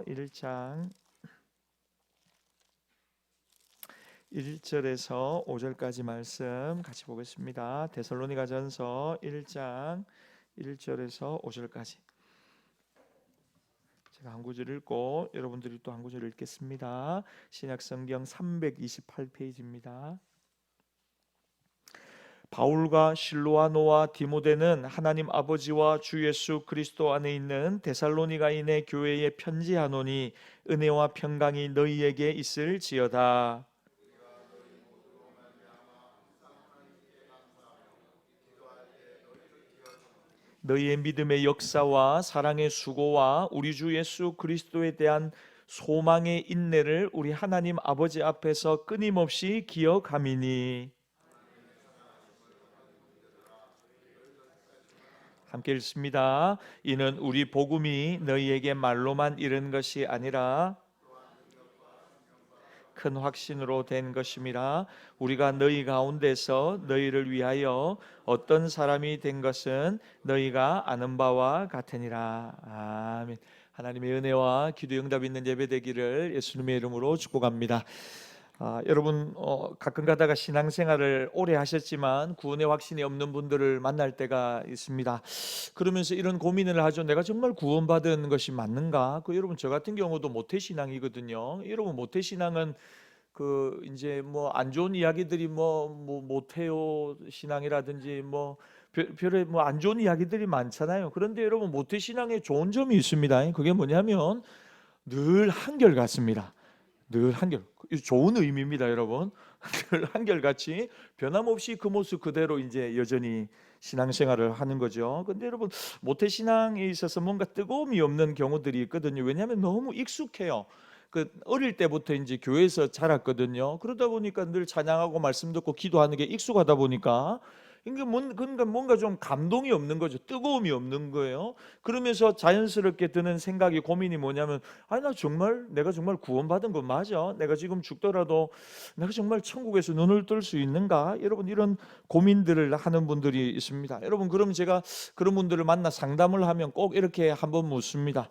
1장 1절에서 5절까지 말씀 같이 보겠습니다. 데살로니가전서 1장 1절에서 5절까지 제가 한 구절 읽고 여러분들이 또 한 구절 읽겠습니다. 신약성경 328페이지입니다. 바울과 실로아노와 디모데는 하나님 아버지와 주 예수 그리스도 안에 있는 데살로니가인의 교회에 편지하노니 은혜와 평강이 너희에게 있을지어다. 너희의 믿음의 역사와 사랑의 수고와 우리 주 예수 그리스도에 대한 소망의 인내를 우리 하나님 아버지 앞에서 끊임없이 기억함이니. 함께 읽습니다. 이는 우리 복음이 너희에게 말로만 이른 것이 아니라 큰 확신으로 된 것임이라. 우리가 너희 가운데서 너희를 위하여 어떤 사람이 된 것은 너희가 아는 바와 같으니라. 아멘. 하나님의 은혜와 기도 응답 있는 예배 되기를 예수님의 이름으로 축복합니다. 여러분 가끔 가다가 신앙생활을 오래 하셨지만 구원의 확신이 없는 분들을 만날 때가 있습니다. 그러면서 이런 고민을 하죠. 내가 정말 구원받은 것이 맞는가? 여러분 저 같은 경우도 모태신앙이거든요. 여러분 모태신앙은 이제 뭐 안 좋은 이야기들이 모태요 신앙이라든지 별의 안 좋은 이야기들이 많잖아요. 그런데 여러분 모태신앙에 좋은 점이 있습니다. 그게 뭐냐면 늘 한결 같습니다. 늘 한결, 좋은 의미입니다, 여러분. 늘 한결같이 변함없이 그 모습 그대로 이제 여전히 신앙생활을 하는 거죠. 근데 여러분 모태신앙에 있어서 뭔가 뜨거움이 없는 경우들이 있거든요. 왜냐하면 너무 익숙해요. 어릴 때부터 이제 교회에서 자랐거든요. 그러다 보니까 늘 찬양하고 말씀 듣고 기도하는 게 익숙하다 보니까 그러니까 뭔가 좀 감동이 없는 거죠. 뜨거움이 없는 거예요. 그러면서 자연스럽게 드는 생각이 고민이 뭐냐면 내가 정말 구원받은 거 맞아? 내가 지금 죽더라도 내가 정말 천국에서 눈을 뜰 수 있는가? 여러분 이런 고민들을 하는 분들이 있습니다. 여러분 그럼 제가 그런 분들을 만나 상담을 하면 꼭 이렇게 한번 묻습니다.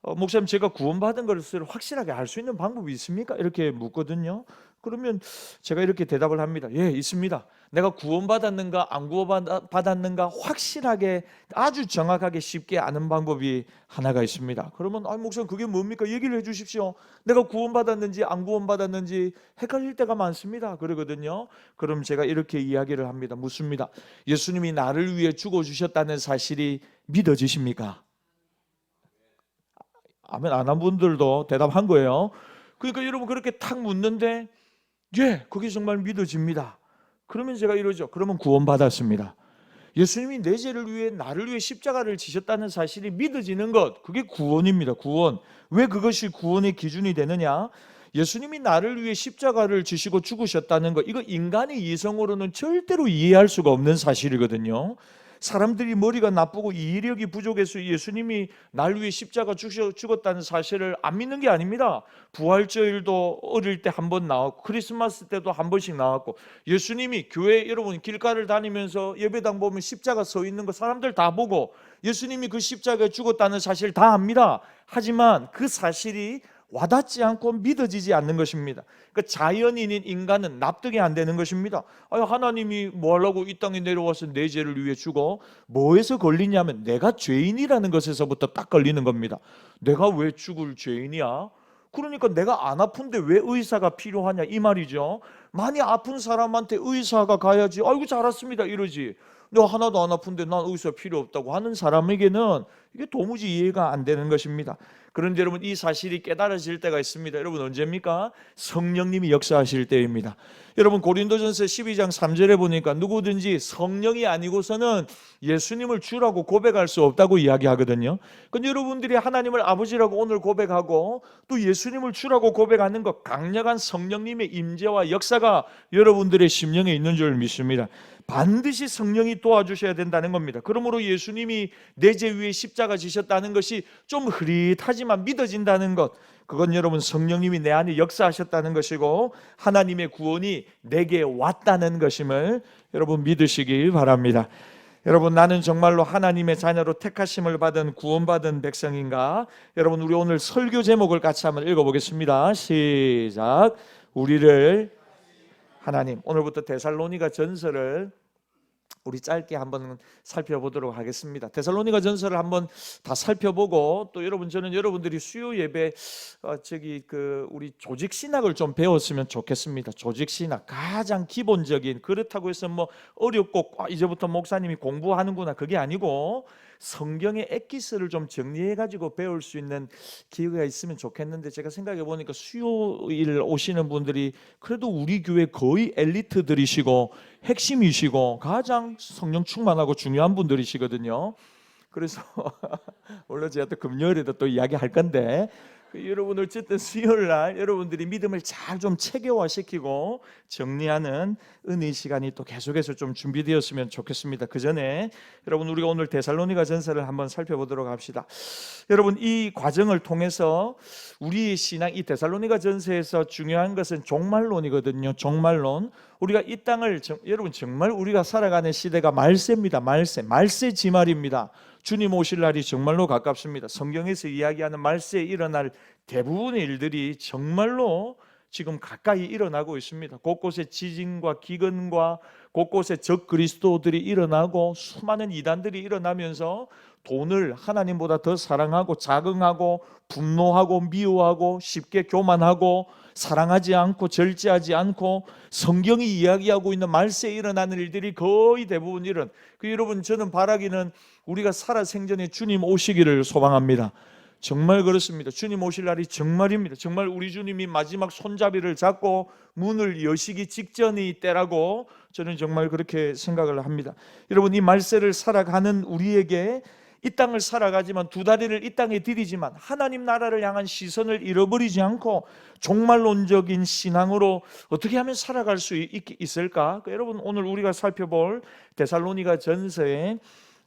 목사님 제가 구원받은 것을 확실하게 알 수 있는 방법이 있습니까? 이렇게 묻거든요. 그러면 제가 이렇게 대답을 합니다. 예, 있습니다. 내가 구원받았는가 안 구원받았는가 확실하게 아주 정확하게 쉽게 아는 방법이 하나가 있습니다. 그러면 목사님 그게 뭡니까? 얘기를 해 주십시오. 내가 구원받았는지 안 구원받았는지 헷갈릴 때가 많습니다. 그러거든요. 그럼 제가 이렇게 이야기를 합니다. 묻습니다. 예수님이 나를 위해 죽어주셨다는 사실이 믿어지십니까? 아멘 안 한 분들도 대답한 거예요. 그러니까 여러분 그렇게 탁 묻는데 예, 그게 정말 믿어집니다. 그러면 제가 이러죠. 그러면 구원받았습니다. 예수님이 내 죄를 위해 나를 위해 십자가를 지셨다는 사실이 믿어지는 것, 그게 구원입니다. 구원. 왜 그것이 구원의 기준이 되느냐? 예수님이 나를 위해 십자가를 지시고 죽으셨다는 것, 이거 인간의 이성으로는 절대로 이해할 수가 없는 사실이거든요. 사람들이 머리가 나쁘고 이해력이 부족해서 예수님이 날 위해 십자가 죽었다는 사실을 안 믿는 게 아닙니다. 부활절도 어릴 때 한 번 나왔고 크리스마스 때도 한 번씩 나왔고 예수님이 교회 여러분 길가를 다니면서 예배당 보면 십자가 서 있는 거 사람들 다 보고 예수님이 그 십자가에 죽었다는 사실 다 압니다. 하지만 그 사실이 와닿지 않고 믿어지지 않는 것입니다. 그러니까 자연인인 인간은 납득이 안 되는 것입니다. 하나님이 뭐 하려고 이 땅에 내려와서 내 죄를 위해 죽어? 뭐에서 걸리냐면 내가 죄인이라는 것에서부터 딱 걸리는 겁니다. 내가 왜 죽을 죄인이야? 그러니까 내가 안 아픈데 왜 의사가 필요하냐 이 말이죠. 많이 아픈 사람한테 의사가 가야지 아이고 잘았습니다 이러지. 내가 하나도 안 아픈데 난 의사 필요 없다고 하는 사람에게는 이게 도무지 이해가 안 되는 것입니다. 그런데 여러분 이 사실이 깨달아질 때가 있습니다. 여러분 언제입니까? 성령님이 역사하실 때입니다. 여러분 고린도전서 12장 3절에 보니까 누구든지 성령이 아니고서는 예수님을 주라고 고백할 수 없다고 이야기하거든요. 근데 여러분들이 하나님을 아버지라고 오늘 고백하고 또 예수님을 주라고 고백하는 것, 강력한 성령님의 임재와 역사가 여러분들의 심령에 있는 줄 믿습니다. 반드시 성령이 도와주셔야 된다는 겁니다. 그러므로 예수님이 내 죄 위에 십자가 지셨다는 것이 좀 흐릿하지만 믿어진다는 것, 그건 여러분 성령님이 내 안에 역사하셨다는 것이고 하나님의 구원이 내게 왔다는 것임을 여러분 믿으시기 바랍니다. 여러분, 나는 정말로 하나님의 자녀로 택하심을 받은 구원받은 백성인가? 여러분, 우리 오늘 설교 제목을 같이 한번 읽어보겠습니다. 시작. 우리를 하나님. 오늘부터 데살로니가 전서를 우리 짧게 한번 살펴보도록 하겠습니다. 데살로니가 전서를 한번 다 살펴보고, 또 여러분, 저는 여러분들이 수요 예배 우리 조직 신학을 좀 배웠으면 좋겠습니다. 조직 신학 가장 기본적인, 그렇다고 해서 뭐 어렵고 이제부터 목사님이 공부하는구나, 그게 아니고 성경의 엑기스를 좀 정리해 가지고 배울 수 있는 기회가 있으면 좋겠는데, 제가 생각해 보니까 수요일 오시는 분들이 그래도 우리 교회 거의 엘리트들이시고 핵심이시고 가장 성령 충만하고 중요한 분들이시거든요. 그래서 물론 제가 또 금요일에도 또 이야기할 건데, 여러분 어쨌든 수요일 날 여러분들이 믿음을 잘 좀 체계화시키고 정리하는 은혜의 시간이 또 계속해서 좀 준비되었으면 좋겠습니다. 그 전에 여러분, 우리가 오늘 데살로니가 전서를 한번 살펴보도록 합시다. 여러분, 이 과정을 통해서 우리의 신앙, 이 데살로니가 전서에서 중요한 것은 종말론이거든요. 종말론. 우리가 이 땅을 여러분, 정말 우리가 살아가는 시대가 말세입니다. 말세 지말입니다. 주님 오실 날이 정말로 가깝습니다. 성경에서 이야기하는 말세에 일어날 대부분의 일들이 정말로 지금 가까이 일어나고 있습니다. 곳곳에 지진과 기근과 곳곳에 적 그리스도들이 일어나고 수많은 이단들이 일어나면서 돈을 하나님보다 더 사랑하고 자긍하고 분노하고 미워하고 쉽게 교만하고 사랑하지 않고 절제하지 않고 성경이 이야기하고 있는 말세에 일어나는 일들이 거의 대부분 여러분, 저는 바라기는 우리가 살아 생전에 주님 오시기를 소망합니다. 정말 그렇습니다. 주님 오실 날이 정말입니다. 정말 우리 주님이 마지막 손잡이를 잡고 문을 여시기 직전이 때라고 저는 정말 그렇게 생각을 합니다. 여러분, 이 말세를 살아가는 우리에게 이 땅을 살아가지만 두 다리를 이 땅에 들이지만 하나님 나라를 향한 시선을 잃어버리지 않고 종말론적인 신앙으로 어떻게 하면 살아갈 수 있을까? 여러분, 오늘 우리가 살펴볼 데살로니가 전서에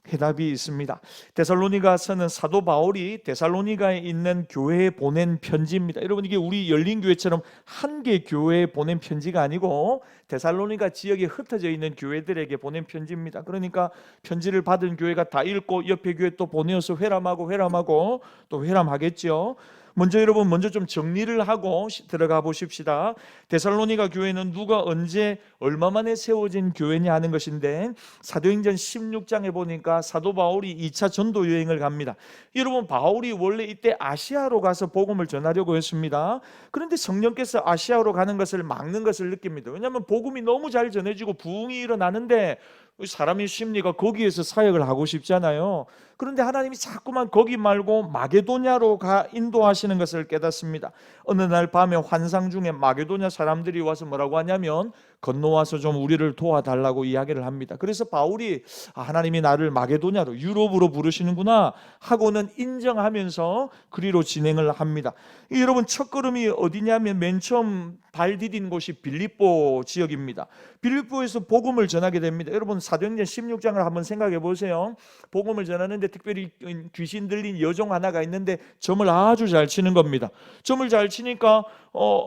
해답이 있습니다. 데살로니가서는 사도 바울이 데살로니가에 있는 교회에 보낸 편지입니다. 여러분, 이게 우리 열린 교회처럼 한 개 교회에 보낸 편지가 아니고 데살로니가 지역에 흩어져 있는 교회들에게 보낸 편지입니다. 그러니까 편지를 받은 교회가 다 읽고 옆에 교회 또 보내어서 회람하고 또 회람하겠죠. 먼저 좀 정리를 하고 들어가 보십시다. 데살로니가 교회는 누가 언제 얼마 만에 세워진 교회냐 하는 것인데, 사도행전 16장에 보니까 사도 바울이 2차 전도 여행을 갑니다. 여러분, 바울이 원래 이때 아시아로 가서 복음을 전하려고 했습니다. 그런데 성령께서 아시아로 가는 것을 막는 것을 느낍니다. 왜냐하면 복음이 너무 잘 전해지고 부흥이 일어나는데 사람의 심리가 거기에서 사역을 하고 싶잖아요. 그런데 하나님이 자꾸만 거기 말고 마게도냐로 인도하시는 것을 깨닫습니다. 어느 날 밤에 환상 중에 마게도냐 사람들이 와서 뭐라고 하냐면 건너와서 좀 우리를 도와달라고 이야기를 합니다. 그래서 바울이 하나님이 나를 마게도냐로, 유럽으로 부르시는구나 하고는 인정하면서 그리로 진행을 합니다. 여러분, 첫걸음이 어디냐면 맨 처음 발 디딘 곳이 빌립보 지역입니다. 빌립보에서 복음을 전하게 됩니다. 여러분, 사도행전 16장을 한번 생각해 보세요. 복음을 전하는데 특별히 귀신 들린 여종 하나가 있는데 점을 아주 잘 치는 겁니다. 점을 잘 치니까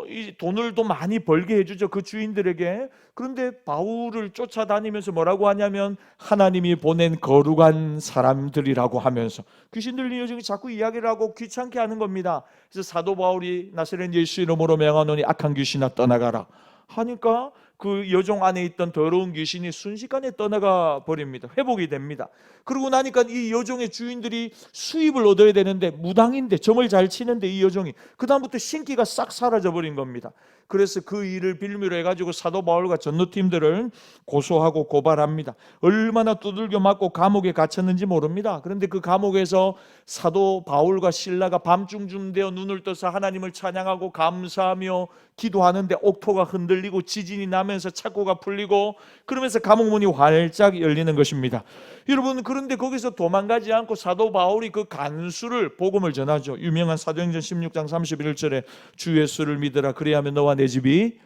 이 돈을 또 많이 벌게 해주죠, 그 주인들에게. 그런데 바울을 쫓아다니면서 뭐라고 하냐면 하나님이 보낸 거룩한 사람들이라고 하면서 귀신 들린 여종이 자꾸 이야기를 하고 귀찮게 하는 겁니다. 그래서 사도 바울이 나사렛 예수 이름으로 명하노니 악한 귀신아 떠나가라 하니까 그 여종 안에 있던 더러운 귀신이 순식간에 떠나가 버립니다. 회복이 됩니다. 그러고 나니까 이 여종의 주인들이 수입을 얻어야 되는데, 무당인데 점을 잘 치는데 이 여종이 그 다음부터 신기가 싹 사라져 버린 겁니다. 그래서 그 일을 빌미로 해가지고 사도 바울과 전도팀들을 고소하고 고발합니다. 얼마나 두들겨 맞고 감옥에 갇혔는지 모릅니다. 그런데 그 감옥에서 사도 바울과 실라가 밤중쯤 되어 눈을 떠서 하나님을 찬양하고 감사하며 기도하는데 옥토가 흔들리고 지진이 나면서 착고가 풀리고 그러면서 감옥문이 활짝 열리는 것입니다. 여러분, 그런데 거기서 도망가지 않고 사도 바울이 그 간수를 복음을 전하죠. 유명한 사도행전 16장 31절에 주 예수를 믿으라, 그리하면 너와 내 집이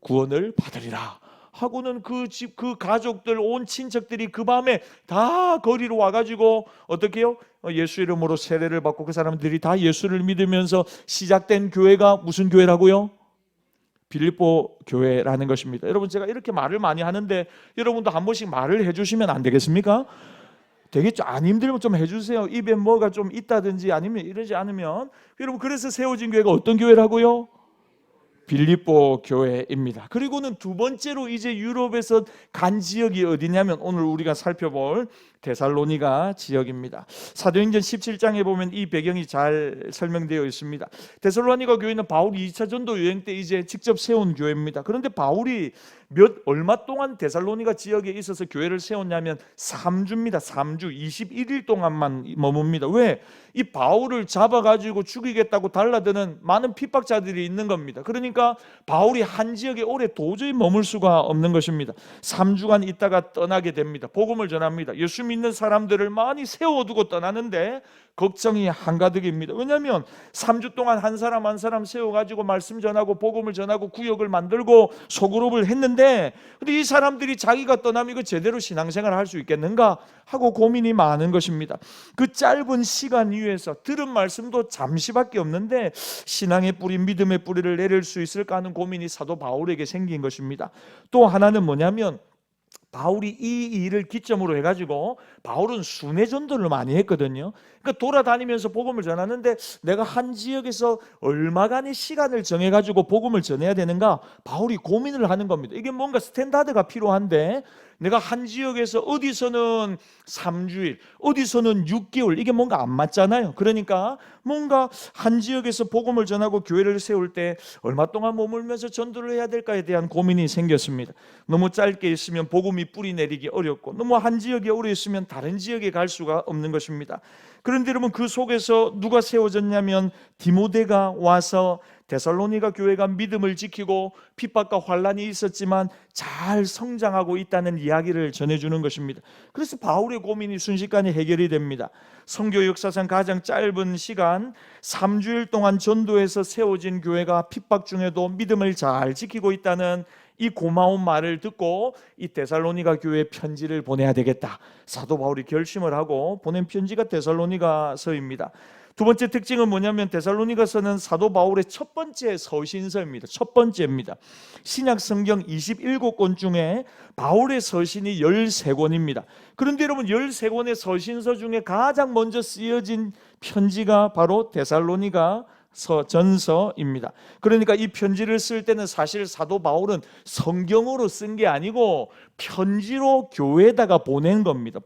구원을 받으리라 하고는 그 집, 그 가족들, 온 친척들이 그 밤에 다 거리로 와가지고 어떻게 해요? 예수 이름으로 세례를 받고 그 사람들이 다 예수를 믿으면서 시작된 교회가 무슨 교회라고요? 빌립보 교회라는 것입니다. 여러분, 제가 이렇게 말을 많이 하는데 여러분도 한 번씩 말을 해주시면 안 되겠습니까? 되겠죠? 안 힘들면 좀 해주세요. 입에 뭐가 좀 있다든지 아니면 이러지 않으면. 여러분, 그래서 세워진 교회가 어떤 교회라고요? 빌립보 교회입니다. 그리고는 두 번째로 이제 유럽에서 간 지역이 어디냐면 오늘 우리가 살펴볼 데살로니가 지역입니다. 사도행전 17장에 보면 이 배경이 잘 설명되어 있습니다. 데살로니가 교회는 바울이 2차 전도 여행 때 이제 직접 세운 교회입니다. 그런데 바울이 얼마 동안 데살로니가 지역에 있어서 교회를 세웠냐면 3주입니다. 3주 21일 동안만 머뭅니다. 왜? 이 바울을 잡아가지고 죽이겠다고 달라드는 많은 핍박자들이 있는 겁니다. 그러니까 바울이 한 지역에 오래 도저히 머물 수가 없는 것입니다. 3주간 있다가 떠나게 됩니다. 복음을 전합니다. 예수 믿는 사람들을 많이 세워두고 떠나는데 걱정이 한가득입니다. 왜냐하면 3주 동안 한 사람 한 사람 세워가지고 말씀 전하고 복음을 전하고 구역을 만들고 소그룹을 했는데, 근데 이 사람들이 자기가 떠나면 이거 제대로 신앙생활을 할 수 있겠는가 하고 고민이 많은 것입니다. 그 짧은 시간 위에서 들은 말씀도 잠시밖에 없는데 신앙의 뿌리, 믿음의 뿌리를 내릴 수 있을까 하는 고민이 사도 바울에게 생긴 것입니다. 또 하나는 뭐냐면 바울이 이 일을 기점으로 해가지고 바울은 순회 전도를 많이 했거든요. 그러니까 돌아다니면서 복음을 전하는데 내가 한 지역에서 얼마간의 시간을 정해가지고 복음을 전해야 되는가 바울이 고민을 하는 겁니다. 이게 뭔가 스탠다드가 필요한데 내가 한 지역에서 어디서는 3주일, 어디서는 6개월, 이게 뭔가 안 맞잖아요. 그러니까 뭔가 한 지역에서 복음을 전하고 교회를 세울 때 얼마 동안 머물면서 전도를 해야 될까에 대한 고민이 생겼습니다. 너무 짧게 있으면 복음이 뿌리 내리기 어렵고 너무 한 지역에 오래 있으면 다른 지역에 갈 수가 없는 것입니다. 그런데 여러분, 그 속에서 누가 세워졌냐면 디모데가 와서 데살로니가 교회가 믿음을 지키고 핍박과 환란이 있었지만 잘 성장하고 있다는 이야기를 전해주는 것입니다. 그래서 바울의 고민이 순식간에 해결이 됩니다. 선교 역사상 가장 짧은 시간 3주일 동안 전도해서 세워진 교회가 핍박 중에도 믿음을 잘 지키고 있다는 이 고마운 말을 듣고 이 데살로니가 교회에 편지를 보내야 되겠다. 사도 바울이 결심을 하고 보낸 편지가 데살로니가서입니다. 두 번째 특징은 뭐냐면 데살로니가서는 사도 바울의 첫 번째 서신서입니다. 첫 번째입니다. 신약 성경 27권 중에 바울의 서신이 13권입니다. 그런데 여러분, 13권의 서신서 중에 가장 먼저 쓰여진 편지가 바로 데살로니가 전서입니다. 그러니까 이 편지를 쓸 때는 사실 사도 바울은 성경으로 쓴 게 아니고 편지로 교회에다가 보낸 겁니다.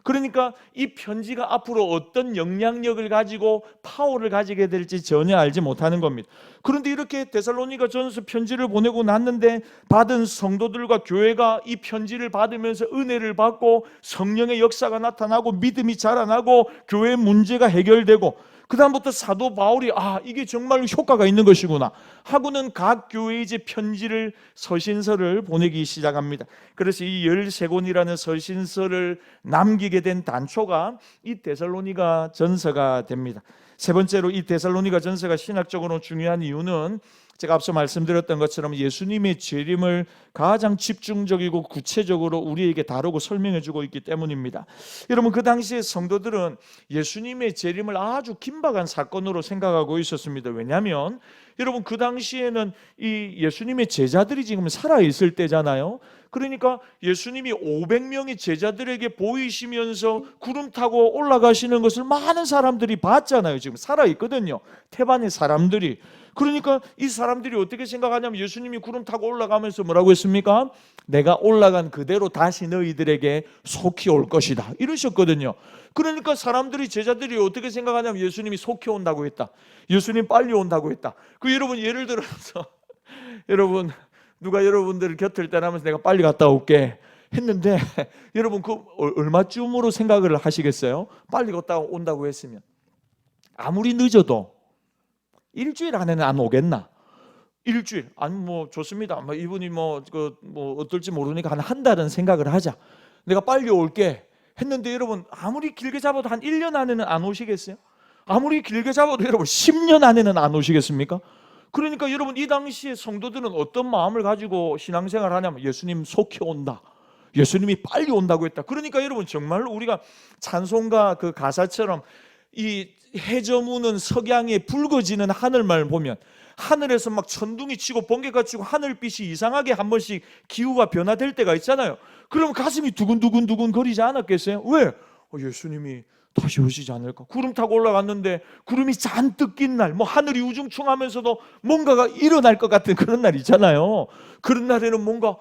그러니까 이 편지가 앞으로 어떤 영향력을 가지고 파워를 가지게 될지 전혀 알지 못하는 겁니다. 그런데 이렇게 데살로니가 전서 편지를 보내고 났는데 받은 성도들과 교회가 이 편지를 받으면서 은혜를 받고 성령의 역사가 나타나고 믿음이 자라나고 교회의 문제가 해결되고 그 다음부터 사도 바울이 이게 정말 효과가 있는 것이구나 하고는 각 교회에 이제 편지를, 서신서를 보내기 시작합니다. 그래서 이 13권이라는 서신서를 남기게 된 단초가 이 데살로니가 전서가 됩니다. 세 번째로 이 데살로니가 전서가 신학적으로 중요한 이유는 제가 앞서 말씀드렸던 것처럼 예수님의 재림을 가장 집중적이고 구체적으로 우리에게 다루고 설명해주고 있기 때문입니다. 여러분, 그 당시에 성도들은 예수님의 재림을 아주 긴박한 사건으로 생각하고 있었습니다. 왜냐하면 여러분, 그 당시에는 이 예수님의 제자들이 지금 살아있을 때잖아요. 그러니까 예수님이 500명의 제자들에게 보이시면서 구름 타고 올라가시는 것을 많은 사람들이 봤잖아요. 지금 살아있거든요. 태반의 사람들이. 그러니까 이 사람들이 어떻게 생각하냐면 예수님이 구름 타고 올라가면서 뭐라고 했습니까? 내가 올라간 그대로 다시 너희들에게 속히 올 것이다, 이러셨거든요. 그러니까 사람들이, 제자들이 어떻게 생각하냐면 예수님이 속히 온다고 했다, 예수님 빨리 온다고 했다. 여러분, 예를 들어서 여러분, 누가 여러분들 곁을 떠나면서 내가 빨리 갔다 올게 했는데 여러분, 그 얼마쯤으로 생각을 하시겠어요? 빨리 갔다 온다고 했으면 아무리 늦어도 일주일 안에는 안 오겠나? 일주일, 아니 좋습니다. 이분이 어떨지 모르니까 한 달은 생각을 하자. 내가 빨리 올게 했는데 여러분, 아무리 길게 잡아도 한 1년 안에는 안 오시겠어요? 아무리 길게 잡아도 여러분 10년 안에는 안 오시겠습니까? 그러니까 여러분, 이 당시에 성도들은 어떤 마음을 가지고 신앙생활을 하냐면 예수님 속히 온다, 예수님이 빨리 온다고 했다. 그러니까 여러분, 정말로 우리가 찬송가 그 가사처럼 이 해저무는 석양에 붉어지는 하늘만 보면 하늘에서 막 천둥이 치고 번개가 치고 하늘빛이 이상하게 한 번씩 기후가 변화될 때가 있잖아요. 그럼 가슴이 두근두근 거리지 않았겠어요? 왜? 예수님이 다시 오시지 않을까? 구름 타고 올라갔는데 구름이 잔뜩 낀 날, 뭐 하늘이 우중충하면서도 뭔가가 일어날 것 같은 그런 날 있잖아요. 그런 날에는 뭔가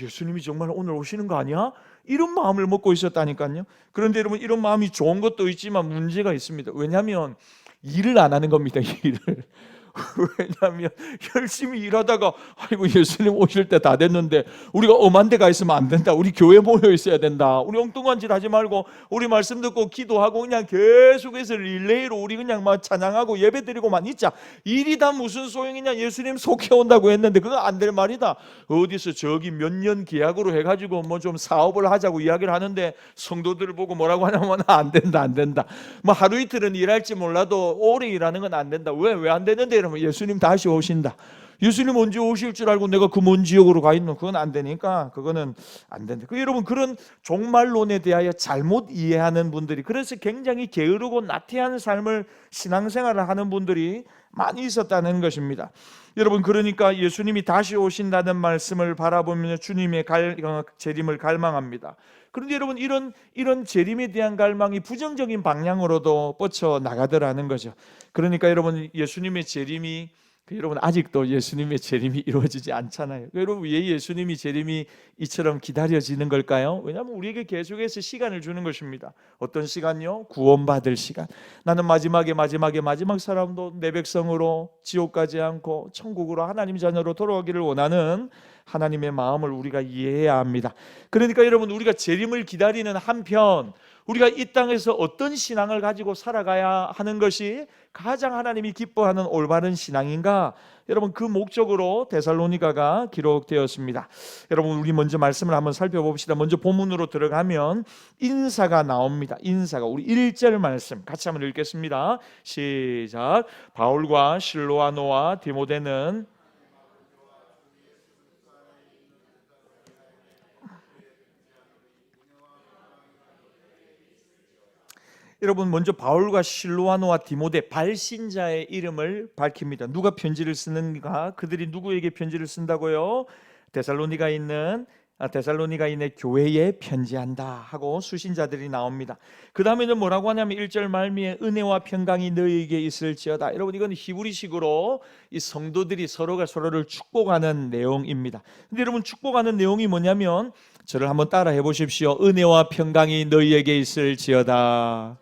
예수님이 정말 오늘 오시는 거 아니야? 이런 마음을 먹고 있었다니까요. 그런데 여러분, 이런 마음이 좋은 것도 있지만 문제가 있습니다. 왜냐하면 일을 안 하는 겁니다. 일을. 왜냐하면 열심히 일하다가 아이고 예수님 오실 때 다 됐는데 우리가 엄한 데가 있으면 안 된다. 우리 교회 모여 있어야 된다. 우리 엉뚱한 짓 하지 말고 우리 말씀 듣고 기도하고 그냥 계속해서 릴레이로 우리 그냥 막 찬양하고 예배 드리고만 있자. 일이 다 무슨 소용이냐. 예수님 속해 온다고 했는데 그거 안 될 말이다. 어디서 저기 몇 년 계약으로 해가지고 뭐 좀 사업을 하자고 이야기를 하는데 성도들을 보고 뭐라고 하냐면 안 된다. 뭐 하루 이틀은 일할지 몰라도 오래 일하는 건 안 된다. 왜 안 되는데? 그러면 예수님 다시 오신다. 예수님 언제 오실 줄 알고 내가 그 먼 지역으로 가 있는 그건 안 되니까 그거는 안 된다. 여러분, 그런 종말론에 대하여 잘못 이해하는 분들이, 그래서 굉장히 게으르고 나태한 삶을 신앙생활을 하는 분들이 많이 있었다는 것입니다. 여러분, 그러니까 예수님이 다시 오신다는 말씀을 바라보며 주님의 재림을 갈망합니다. 그런데 여러분, 이런 재림에 대한 갈망이 부정적인 방향으로도 뻗쳐 나가더라는 거죠. 그러니까 여러분, 예수님의 재림이 여러분 아직도 예수님의 재림이 이루어지지 않잖아요. 여러분, 왜 예수님이 재림이 이처럼 기다려지는 걸까요? 왜냐하면 우리에게 계속해서 시간을 주는 것입니다. 어떤 시간요? 구원받을 시간. 나는 마지막 사람도 내 백성으로 지옥 가지 않고 천국으로 하나님 자녀로 돌아오기를 원하는 하나님의 마음을 우리가 이해해야 합니다. 그러니까 여러분, 우리가 재림을 기다리는 한편 우리가 이 땅에서 어떤 신앙을 가지고 살아가야 하는 것이 가장 하나님이 기뻐하는 올바른 신앙인가? 여러분, 그 목적으로 데살로니가가 기록되었습니다. 여러분, 우리 먼저 말씀을 한번 살펴봅시다. 먼저 본문으로 들어가면 인사가 나옵니다. 인사가, 우리 1절 말씀 같이 한번 읽겠습니다. 시작. 바울과 실로아노와 디모데는 여러분, 먼저 바울과 실로아노와 디모데, 발신자의 이름을 밝힙니다. 누가 편지를 쓰는가? 그들이 누구에게 편지를 쓴다고요? 데살로니가인의 교회에 편지한다 하고 수신자들이 나옵니다. 그 다음에는 뭐라고 하냐면 1절 말미에 은혜와 평강이 너희에게 있을지어다. 여러분, 이건 히브리식으로 이 성도들이 서로가 서로를 축복하는 내용입니다. 근데 여러분, 축복하는 내용이 뭐냐면 저를 한번 따라해 보십시오. 은혜와 평강이 너희에게 있을지어다.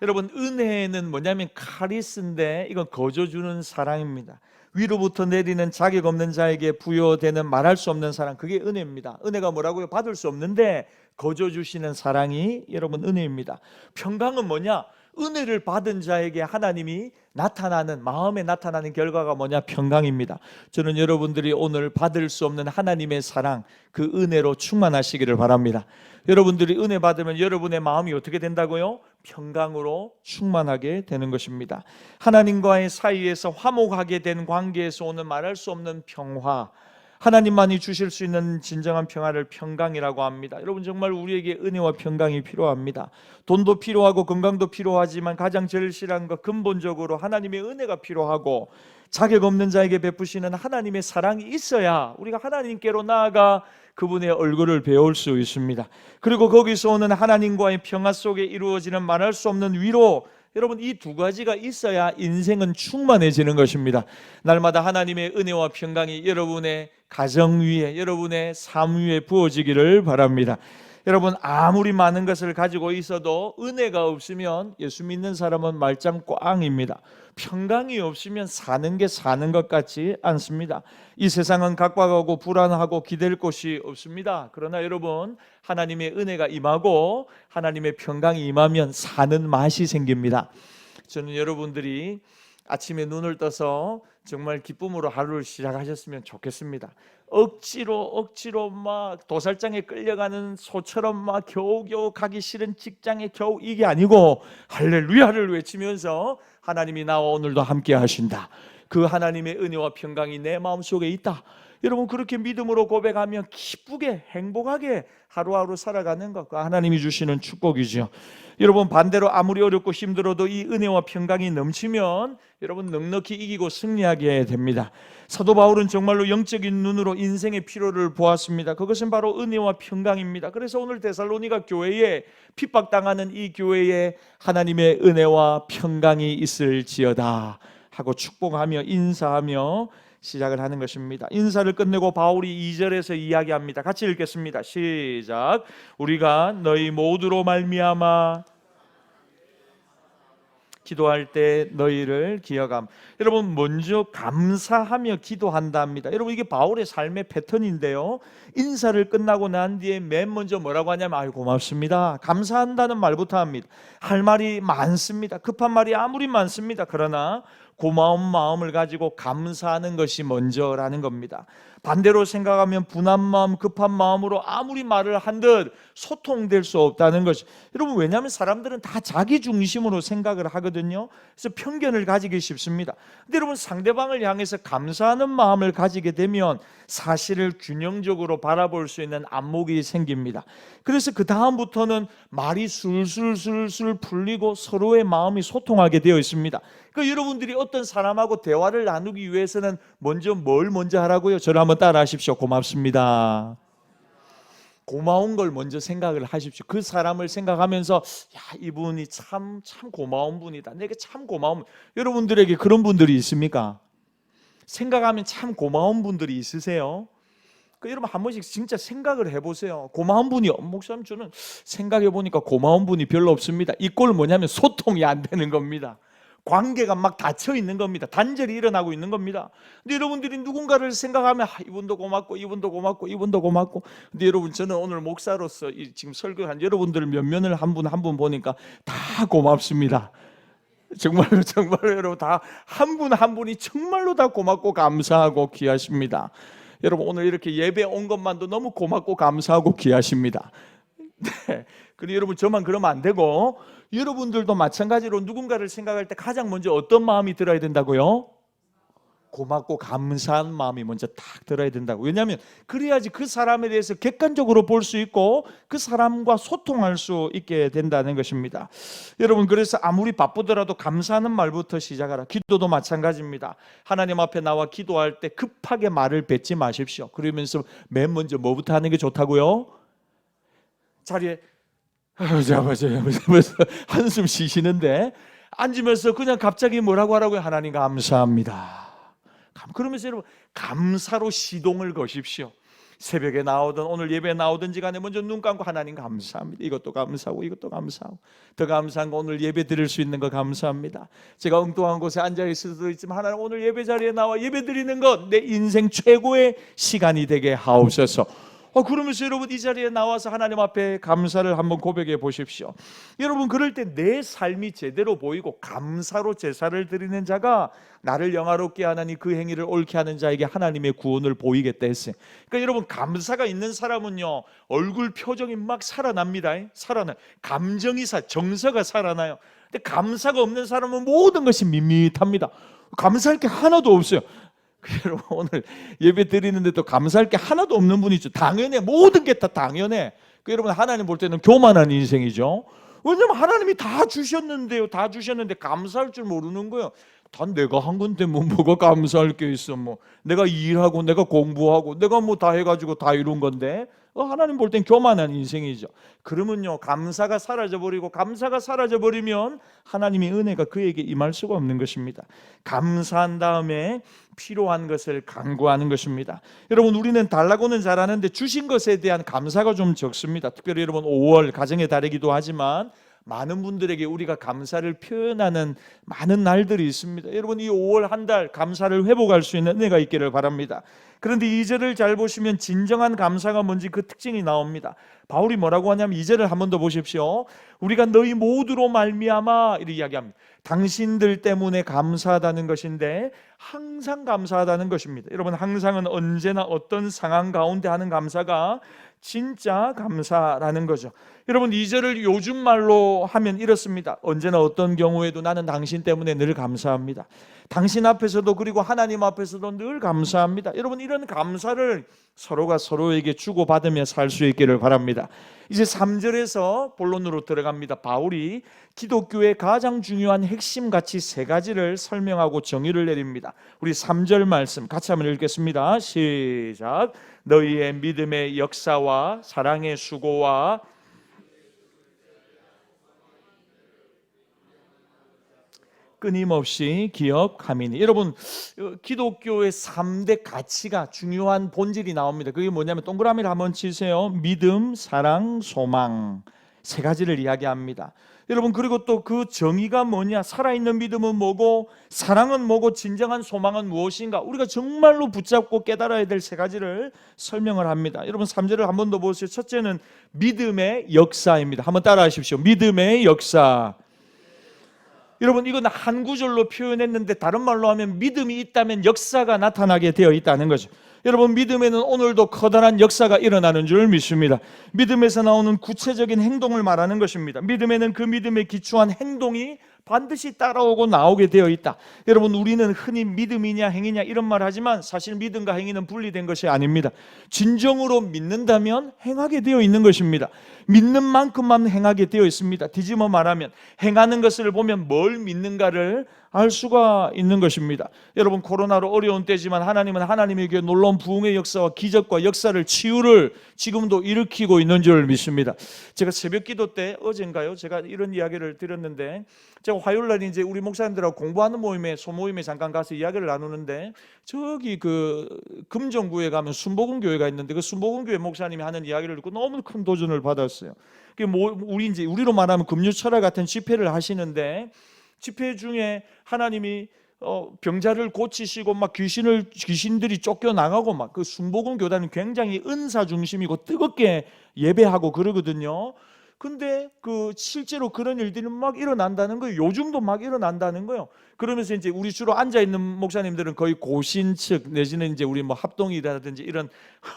여러분, 은혜는 뭐냐면 카리스인데 이건 거저주는 사랑입니다. 위로부터 내리는 자격 없는 자에게 부여되는 말할 수 없는 사랑, 그게 은혜입니다. 은혜가 뭐라고요? 받을 수 없는데 거저주시는 사랑이 여러분 은혜입니다. 평강은 뭐냐? 은혜를 받은 자에게 하나님이 나타나는, 마음에 나타나는 결과가 뭐냐? 평강입니다. 저는 여러분들이 오늘 받을 수 없는 하나님의 사랑, 그 은혜로 충만하시기를 바랍니다. 여러분들이 은혜 받으면 여러분의 마음이 어떻게 된다고요? 평강으로 충만하게 되는 것입니다. 하나님과의 사이에서 화목하게 된 관계에서 오는 말할 수 없는 평화, 하나님만이 주실 수 있는 진정한 평화를 평강이라고 합니다. 여러분, 정말 우리에게 은혜와 평강이 필요합니다. 돈도 필요하고 건강도 필요하지만 가장 절실한 것, 근본적으로 하나님의 은혜가 필요하고 자격 없는 자에게 베푸시는 하나님의 사랑이 있어야 우리가 하나님께로 나아가 그분의 얼굴을 배울 수 있습니다. 그리고 거기서 오는 하나님과의 평화 속에 이루어지는 말할 수 없는 위로, 여러분, 이 두 가지가 있어야 인생은 충만해지는 것입니다. 날마다 하나님의 은혜와 평강이 여러분의 가정 위에, 여러분의 삶 위에 부어지기를 바랍니다. 여러분, 아무리 많은 것을 가지고 있어도 은혜가 없으면 예수 믿는 사람은 말짱 꽝입니다. 평강이 없으면 사는 게 사는 것 같지 않습니다. 이 세상은 각박하고 불안하고 기댈 곳이 없습니다. 그러나 여러분, 하나님의 은혜가 임하고 하나님의 평강이 임하면 사는 맛이 생깁니다. 저는 여러분들이 아침에 눈을 떠서 정말 기쁨으로 하루를 시작하셨으면 좋겠습니다. 억지로 막 도살장에 끌려가는 소처럼 막 겨우겨우 가기 싫은 직장에 겨우, 이게 아니고 할렐루야를 외치면서 하나님이 나와 오늘도 함께 하신다. 그 하나님의 은혜와 평강이 내 마음속에 있다. 여러분 그렇게 믿음으로 고백하며 기쁘게 행복하게 하루하루 살아가는 것, 그 하나님이 주시는 축복이죠. 여러분 반대로 아무리 어렵고 힘들어도 이 은혜와 평강이 넘치면 여러분 넉넉히 이기고 승리하게 됩니다. 사도 바울은 정말로 영적인 눈으로 인생의 필요를 보았습니다. 그것은 바로 은혜와 평강입니다. 그래서 오늘 데살로니가 교회에 핍박당하는 이 교회에 하나님의 은혜와 평강이 있을지어다 하고 축복하며 인사하며 시작을 하는 것입니다. 인사를 끝내고 바울이 2절에서 이야기합니다. 같이 읽겠습니다. 시작. 우리가 너희 모두로 말미암아 기도할 때 너희를 기억함. 여러분 먼저 감사하며 기도한답니다. 여러분 이게 바울의 삶의 패턴인데요, 인사를 끝나고 난 뒤에 맨 먼저 뭐라고 하냐면 아유 고맙습니다, 감사한다는 말부터 합니다. 할 말이 많습니다. 급한 말이 아무리 많습니다. 그러나 고마운 마음을 가지고 감사하는 것이 먼저라는 겁니다. 반대로 생각하면 분한 마음, 급한 마음으로 아무리 말을 한들 소통될 수 없다는 것이, 여러분 왜냐하면 사람들은 다 자기 중심으로 생각을 하거든요. 그래서 편견을 가지기 쉽습니다. 근데 여러분 상대방을 향해서 감사하는 마음을 가지게 되면 사실을 균형적으로 바라볼 수 있는 안목이 생깁니다. 그래서 그 다음부터는 말이 술술술술 풀리고 서로의 마음이 소통하게 되어 있습니다. 그 여러분들이 어떤 사람하고 대화를 나누기 위해서는 먼저 뭘 먼저 하라고요? 저를 한번 따라 하십시오. 고맙습니다. 고마운 걸 먼저 생각을 하십시오. 그 사람을 생각하면서 야 이분이 참 고마운 분이다, 내게 참 고마운, 여러분들에게 그런 분들이 있습니까? 생각하면 참 고마운 분들이 있으세요? 여러분 한 번씩 진짜 생각을 해보세요. 고마운 분이, 목사님 저는 생각해보니까 고마운 분이 별로 없습니다. 이 꼴 뭐냐면 소통이 안 되는 겁니다. 관계가 막 닫혀 있는 겁니다. 단절이 일어나고 있는 겁니다. 근데 여러분들이 누군가를 생각하면 이분도 고맙고 이분도 고맙고 이분도 고맙고, 근데 여러분 저는 오늘 목사로서 지금 설교한 여러분들 몇 면을 한 분 한 분 보니까 다 고맙습니다. 정말로 여러분 다 한 분 한 분이 정말로 다 고맙고 감사하고 귀하십니다. 여러분 오늘 이렇게 예배 온 것만도 너무 고맙고 감사하고 귀하십니다. 네. 근데 여러분 저만 그러면 안 되고 여러분들도 마찬가지로 누군가를 생각할 때 가장 먼저 어떤 마음이 들어야 된다고요? 고맙고 감사한 마음이 먼저 딱 들어야 된다고. 왜냐하면 그래야지 그 사람에 대해서 객관적으로 볼 수 있고 그 사람과 소통할 수 있게 된다는 것입니다. 여러분 그래서 아무리 바쁘더라도 감사하는 말부터 시작하라. 기도도 마찬가지입니다. 하나님 앞에 나와 기도할 때 급하게 말을 뱉지 마십시오. 그러면서 맨 먼저 뭐부터 하는 게 좋다고요? 자리에 한숨 쉬시는데 앉으면서 그냥 갑자기 뭐라고 하라고요? 하나님 감사합니다. 그러면서 여러분 감사로 시동을 거십시오. 새벽에 나오든 오늘 예배에 나오든지 간에 먼저 눈 감고 하나님 감사합니다. 이것도 감사하고 이것도 감사하고, 더 감사한 거 오늘 예배 드릴 수 있는 거 감사합니다. 제가 엉뚱한 곳에 앉아 있을 수도 있지만 하나님 오늘 예배 자리에 나와 예배 드리는 것 내 인생 최고의 시간이 되게 하옵소서. 그러면서 여러분 이 자리에 나와서 하나님 앞에 감사를 한번 고백해 보십시오. 여러분 그럴 때 내 삶이 제대로 보이고 감사로 제사를 드리는 자가 나를 영화롭게 하나니 그 행위를 옳게 하는 자에게 하나님의 구원을 보이겠다 했어요. 그러니까 여러분 감사가 있는 사람은요 얼굴 표정이 막 살아납니다. 살아나요. 감정이 정서가 살아나요. 근데 감사가 없는 사람은 모든 것이 밋밋합니다. 감사할 게 하나도 없어요. 여러분 오늘 예배 드리는데 또 감사할 게 하나도 없는 분이 있죠. 당연해. 모든 게 다 당연해. 여러분 하나님 볼 때는 교만한 인생이죠. 왜냐면 하나님이 다 주셨는데요. 다 주셨는데 감사할 줄 모르는 거예요. 다 내가 한 건데 뭐가 감사할 게 있어. 내가 일하고 내가 공부하고 내가 다 해가지고 다 이룬 건데 하나님 볼 땐 교만한 인생이죠. 그러면요 감사가 사라져버리고, 감사가 사라져버리면 하나님의 은혜가 그에게 임할 수가 없는 것입니다. 감사한 다음에 필요한 것을 간구하는 것입니다. 여러분 우리는 달라고는 잘하는데 주신 것에 대한 감사가 좀 적습니다. 특별히 여러분 5월 가정의 달이기도 하지만 많은 분들에게 우리가 감사를 표현하는 많은 날들이 있습니다. 여러분 이 5월 한 달 감사를 회복할 수 있는 은혜가 있기를 바랍니다. 그런데 2절을 잘 보시면 진정한 감사가 뭔지 그 특징이 나옵니다. 바울이 뭐라고 하냐면 2절을 한 번 더 보십시오. 우리가 너희 모두로 말미암아 이렇게 이야기합니다. 당신들 때문에 감사하다는 것인데 항상 감사하다는 것입니다. 여러분 항상은 언제나 어떤 상황 가운데 하는 감사가 진짜 감사라는 거죠. 여러분 2절을 요즘 말로 하면 이렇습니다. 언제나 어떤 경우에도 나는 당신 때문에 늘 감사합니다. 당신 앞에서도 그리고 하나님 앞에서도 늘 감사합니다. 여러분, 이런 감사를 서로가 서로에게 주고받으며 살 수 있기를 바랍니다. 이제 3절에서 본론으로 들어갑니다. 바울이 기독교의 가장 중요한 핵심 가치 세 가지를 설명하고 정의를 내립니다. 우리 3절 말씀 같이 한번 읽겠습니다. 시작. 너희의 믿음의 역사와 사랑의 수고와 끊임없이 기억함이니. 여러분, 기독교의 3대 가치가 중요한 본질이 나옵니다. 그게 뭐냐면 동그라미를 한번 치세요. 믿음, 사랑, 소망, 세 가지를 이야기합니다. 여러분, 그리고 또 그 정의가 뭐냐? 살아있는 믿음은 뭐고, 사랑은 뭐고, 진정한 소망은 무엇인가? 우리가 정말로 붙잡고 깨달아야 될 세 가지를 설명을 합니다. 여러분, 3절을 한 번 더 보세요. 첫째는 믿음의 역사입니다. 한번 따라 하십시오. 믿음의 역사. 여러분, 이건 한 구절로 표현했는데 다른 말로 하면 믿음이 있다면 역사가 나타나게 되어 있다는 거죠. 여러분, 믿음에는 오늘도 커다란 역사가 일어나는 줄 믿습니다. 믿음에서 나오는 구체적인 행동을 말하는 것입니다. 믿음에는 그 믿음에 기초한 행동이 반드시 따라오고 나오게 되어 있다. 여러분, 우리는 흔히 믿음이냐 행위냐 이런 말 하지만 사실 믿음과 행위는 분리된 것이 아닙니다. 진정으로 믿는다면 행하게 되어 있는 것입니다. 믿는 만큼만 행하게 되어 있습니다. 뒤집어 말하면 행하는 것을 보면 뭘 믿는가를 알 수가 있는 것입니다. 여러분, 코로나로 어려운 때지만 하나님은 하나님에게 놀라운 부흥의 역사와 기적과 역사를 치유를 지금도 일으키고 있는 줄 믿습니다. 제가 새벽 기도 때 어젠가요? 제가 이런 이야기를 드렸는데, 제가 화요일 날 이제 우리 목사님들하고 공부하는 모임에 소모임에 잠깐 가서 이야기를 나누는데, 저기 그 금정구에 가면 순복음 교회가 있는데 그 순복음 교회 목사님이 하는 이야기를 듣고 너무 큰 도전을 받았어요. 그게 뭐 우리로 말하면 금유철학 같은 집회를 하시는데, 집회 중에 하나님이 병자를 고치시고 막 귀신들이 쫓겨나가고 막 그 순복음 교단은 굉장히 은사 중심이고 뜨겁게 예배하고 그러거든요. 근데 그 실제로 그런 일들이 막 일어난다는 거예요. 요즘도 막 일어난다는 거예요. 그러면서 이제 우리 주로 앉아 있는 목사님들은 거의 고신 측 내지는 이제 우리 뭐 합동이라든지 이런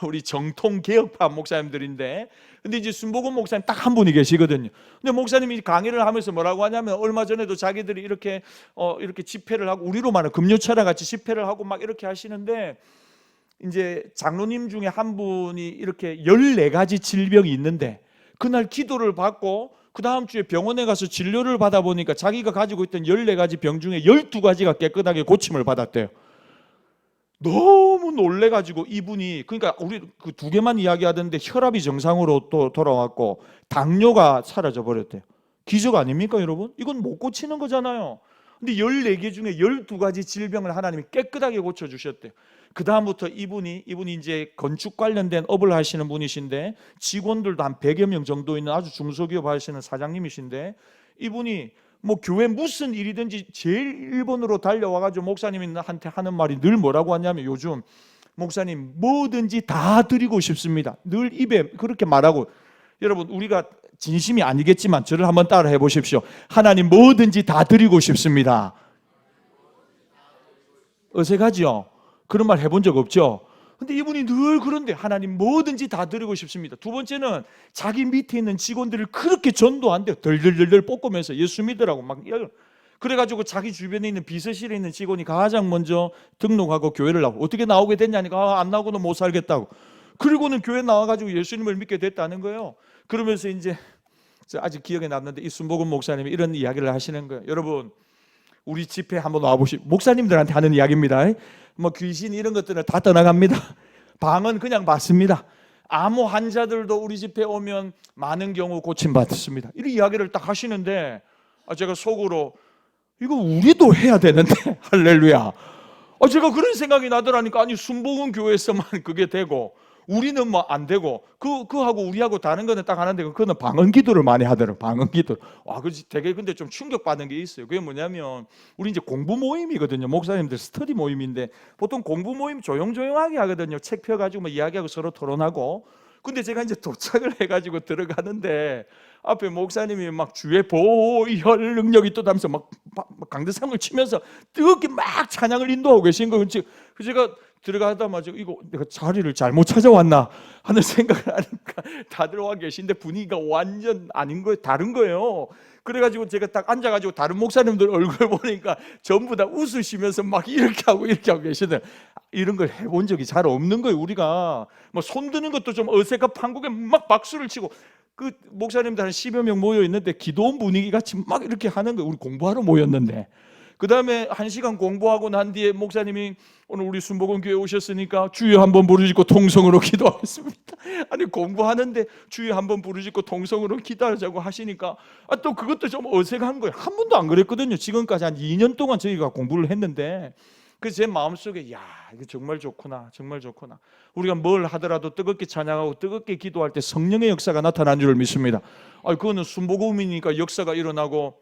우리 정통 개혁파 목사님들인데, 근데 이제 순복음 목사님 딱 한 분이 계시거든요. 근데 목사님이 강의를 하면서 뭐라고 하냐면, 얼마 전에도 자기들이 이렇게 집회를 하고, 우리로 말하는 금요철학 같이 집회를 하고 막 이렇게 하시는데, 이제 장로님 중에 한 분이 이렇게 14가지 질병이 있는데 그날 기도를 받고 그 다음 주에 병원에 가서 진료를 받아보니까 자기가 가지고 있던 14가지 병 중에 12가지가 깨끗하게 고침을 받았대요. 너무 놀래가지고 이분이, 그러니까 우리 그 2개만 이야기하던데 혈압이 정상으로 또 돌아왔고 당뇨가 사라져 버렸대요. 기적 아닙니까 여러분? 이건 못 고치는 거잖아요. 근데 14개 중에 12가지 질병을 하나님이 깨끗하게 고쳐주셨대요. 그 다음부터 이분이 이제 건축 관련된 업을 하시는 분이신데, 직원들도 한 100여 명 정도 있는 아주 중소기업 하시는 사장님이신데, 이분이 뭐 교회 무슨 일이든지 제일 1번으로 달려와가지고 목사님한테 하는 말이 늘 뭐라고 하냐면, 요즘 목사님 뭐든지 다 드리고 싶습니다. 늘 입에 그렇게 말하고. 여러분, 우리가 진심이 아니겠지만 저를 한번 따라 해보십시오. 하나님 뭐든지 다 드리고 싶습니다. 어색하죠? 그런 말 해본 적 없죠? 근데 이분이 늘 그런데 하나님 뭐든지 다 드리고 싶습니다. 두 번째는 자기 밑에 있는 직원들을 그렇게 전도한대요. 덜덜덜 볶으면서 예수 믿으라고 막. 그래가지고 자기 주변에 있는 비서실에 있는 직원이 가장 먼저 등록하고 교회를 나오고, 어떻게 나오게 됐냐니까, 안 나오고는 못 살겠다고. 그리고는 교회 나와가지고 예수님을 믿게 됐다는 거예요. 그러면서 이제 아직 기억에 남는데 이 순복음 목사님이 이런 이야기를 하시는 거예요. 여러분, 우리 집회 한번 와보시고, 목사님들한테 하는 이야기입니다. 뭐 귀신 이런 것들은 다 떠나갑니다. 방은 그냥 받습니다. 암호 환자들도 우리 집회 오면 많은 경우 고침받습니다. 이런 이야기를 딱 하시는데, 제가 속으로 이거 우리도 해야 되는데 할렐루야. 제가 그런 생각이 나더라니까. 아니, 순복음 교회에서만 그게 되고 우리는 뭐 안 되고, 그하고 우리하고 다른 거는 딱 하는데, 그거는 방언 기도를 많이 하더라고요. 방언 기도. 그지 되게 근데 좀 충격받는 게 있어요. 그게 뭐냐면, 우리 이제 공부 모임이거든요. 목사님들 스터디 모임인데 보통 공부 모임 조용조용하게 하거든요. 책 펴가지고 뭐 이야기하고 서로 토론하고. 근데 제가 이제 도착을 해가지고 들어가는데 앞에 목사님이 막 주의 보혈 능력이 있다면서 막 강대상을 치면서 뜨겁게 막 찬양을 인도하고 계신 거예요. 제가 들어가자마자 이거 내가 자리를 잘못 찾아왔나 하는 생각을 하니까 다들 와 계신데 분위기가 완전 아닌 거예요. 다른 거예요. 그래가지고 제가 딱 앉아가지고 다른 목사님들 얼굴 보니까 전부 다 웃으시면서 막 이렇게 하고 계시더라고요. 이런 걸 해본 적이 잘 없는 거예요. 우리가 뭐 손 드는 것도 좀 어색한 한국에 막 박수를 치고, 그 목사님들 한 10여 명 모여 있는데 기도원 분위기 같이 막 이렇게 하는 거예요. 우리 공부하러 모였는데. 그 다음에 1시간 공부하고 난 뒤에 목사님이 오늘 우리 순복음 교회 오셨으니까 주여 한번 부르짖고 통성으로 기도하겠습니다. 아니 공부하는데 주여 한번 부르짖고 통성으로 기도하자고 하시니까 또 그것도 좀 어색한 거예요. 한 번도 안 그랬거든요. 지금까지 한 2년 동안 저희가 공부를 했는데, 그래서 제 마음속에 야 이거 정말 좋구나, 정말 좋구나. 우리가 뭘 하더라도 뜨겁게 찬양하고 뜨겁게 기도할 때 성령의 역사가 나타난 줄 믿습니다. 그거는 순복음이니까 역사가 일어나고,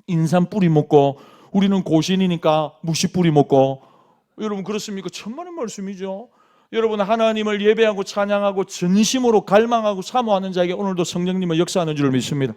인삼 뿌리 먹고, 우리는 고신이니까 무시 뿌리 먹고, 여러분 그렇습니까? 천만의 말씀이죠. 여러분 하나님을 예배하고 찬양하고 전심으로 갈망하고 사모하는 자에게 오늘도 성령님의 역사하는 줄 믿습니다.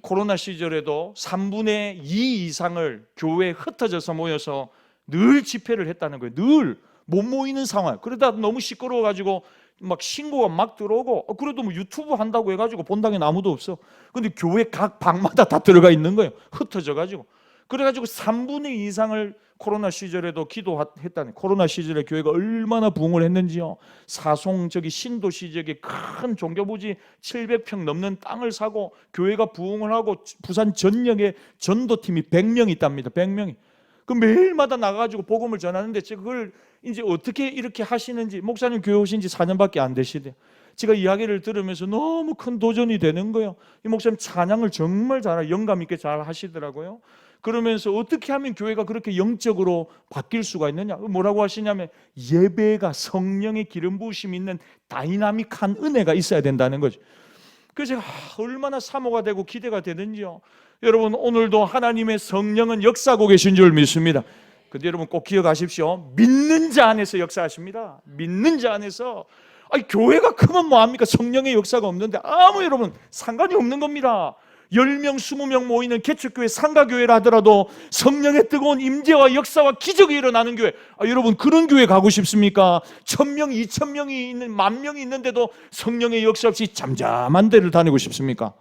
코로나 시절에도 3분의 2 이상을 교회에 흩어져서 모여서 늘 집회를 했다는 거예요. 늘 못 모이는 상황. 그러다 너무 시끄러워가지고 막 신고가 막 들어오고, 그래도 뭐 유튜브 한다고 해가지고 본당에 아무도 없어. 근데 교회 각 방마다 다 들어가 있는 거예요. 흩어져가지고. 그래가지고 3분의 2 이상을 코로나 시절에도 기도했다니. 코로나 시절에 교회가 얼마나 부흥을 했는지요. 사송 저기 신도시 지역에 큰 종교부지 700평 넘는 땅을 사고 교회가 부흥을 하고, 부산 전역에 전도팀이 100명 있답니다. 100명이. 그 매일마다 나가가지고 복음을 전하는데, 그걸 이제 어떻게 이렇게 하시는지, 목사님 교회 오신 지 4년밖에 안 되시대요. 제가 이야기를 들으면서 너무 큰 도전이 되는 거예요. 이 목사님 찬양을 정말 잘, 영감 있게 잘 하시더라고요. 그러면서 어떻게 하면 교회가 그렇게 영적으로 바뀔 수가 있느냐, 뭐라고 하시냐면 예배가 성령의 기름 부으심이 있는 다이나믹한 은혜가 있어야 된다는 거죠. 그래서 제가 얼마나 사모가 되고 기대가 되는지요. 여러분 오늘도 하나님의 성령은 역사하고 계신 줄 믿습니다. 근데 여러분 꼭 기억하십시오. 믿는 자 안에서 역사하십니다. 믿는 자 안에서. 교회가 크면 뭐합니까? 성령의 역사가 없는데 아무 여러분 상관이 없는 겁니다. 10명 20명 모이는 개척교회 상가교회라 하더라도 성령의 뜨거운 임재와 역사와 기적이 일어나는 교회, 여러분 그런 교회 가고 싶습니까? 1000명 2000명이 있는, 10,000명이 있는데도 성령의 역사 없이 잠잠한 데를 다니고 싶습니까?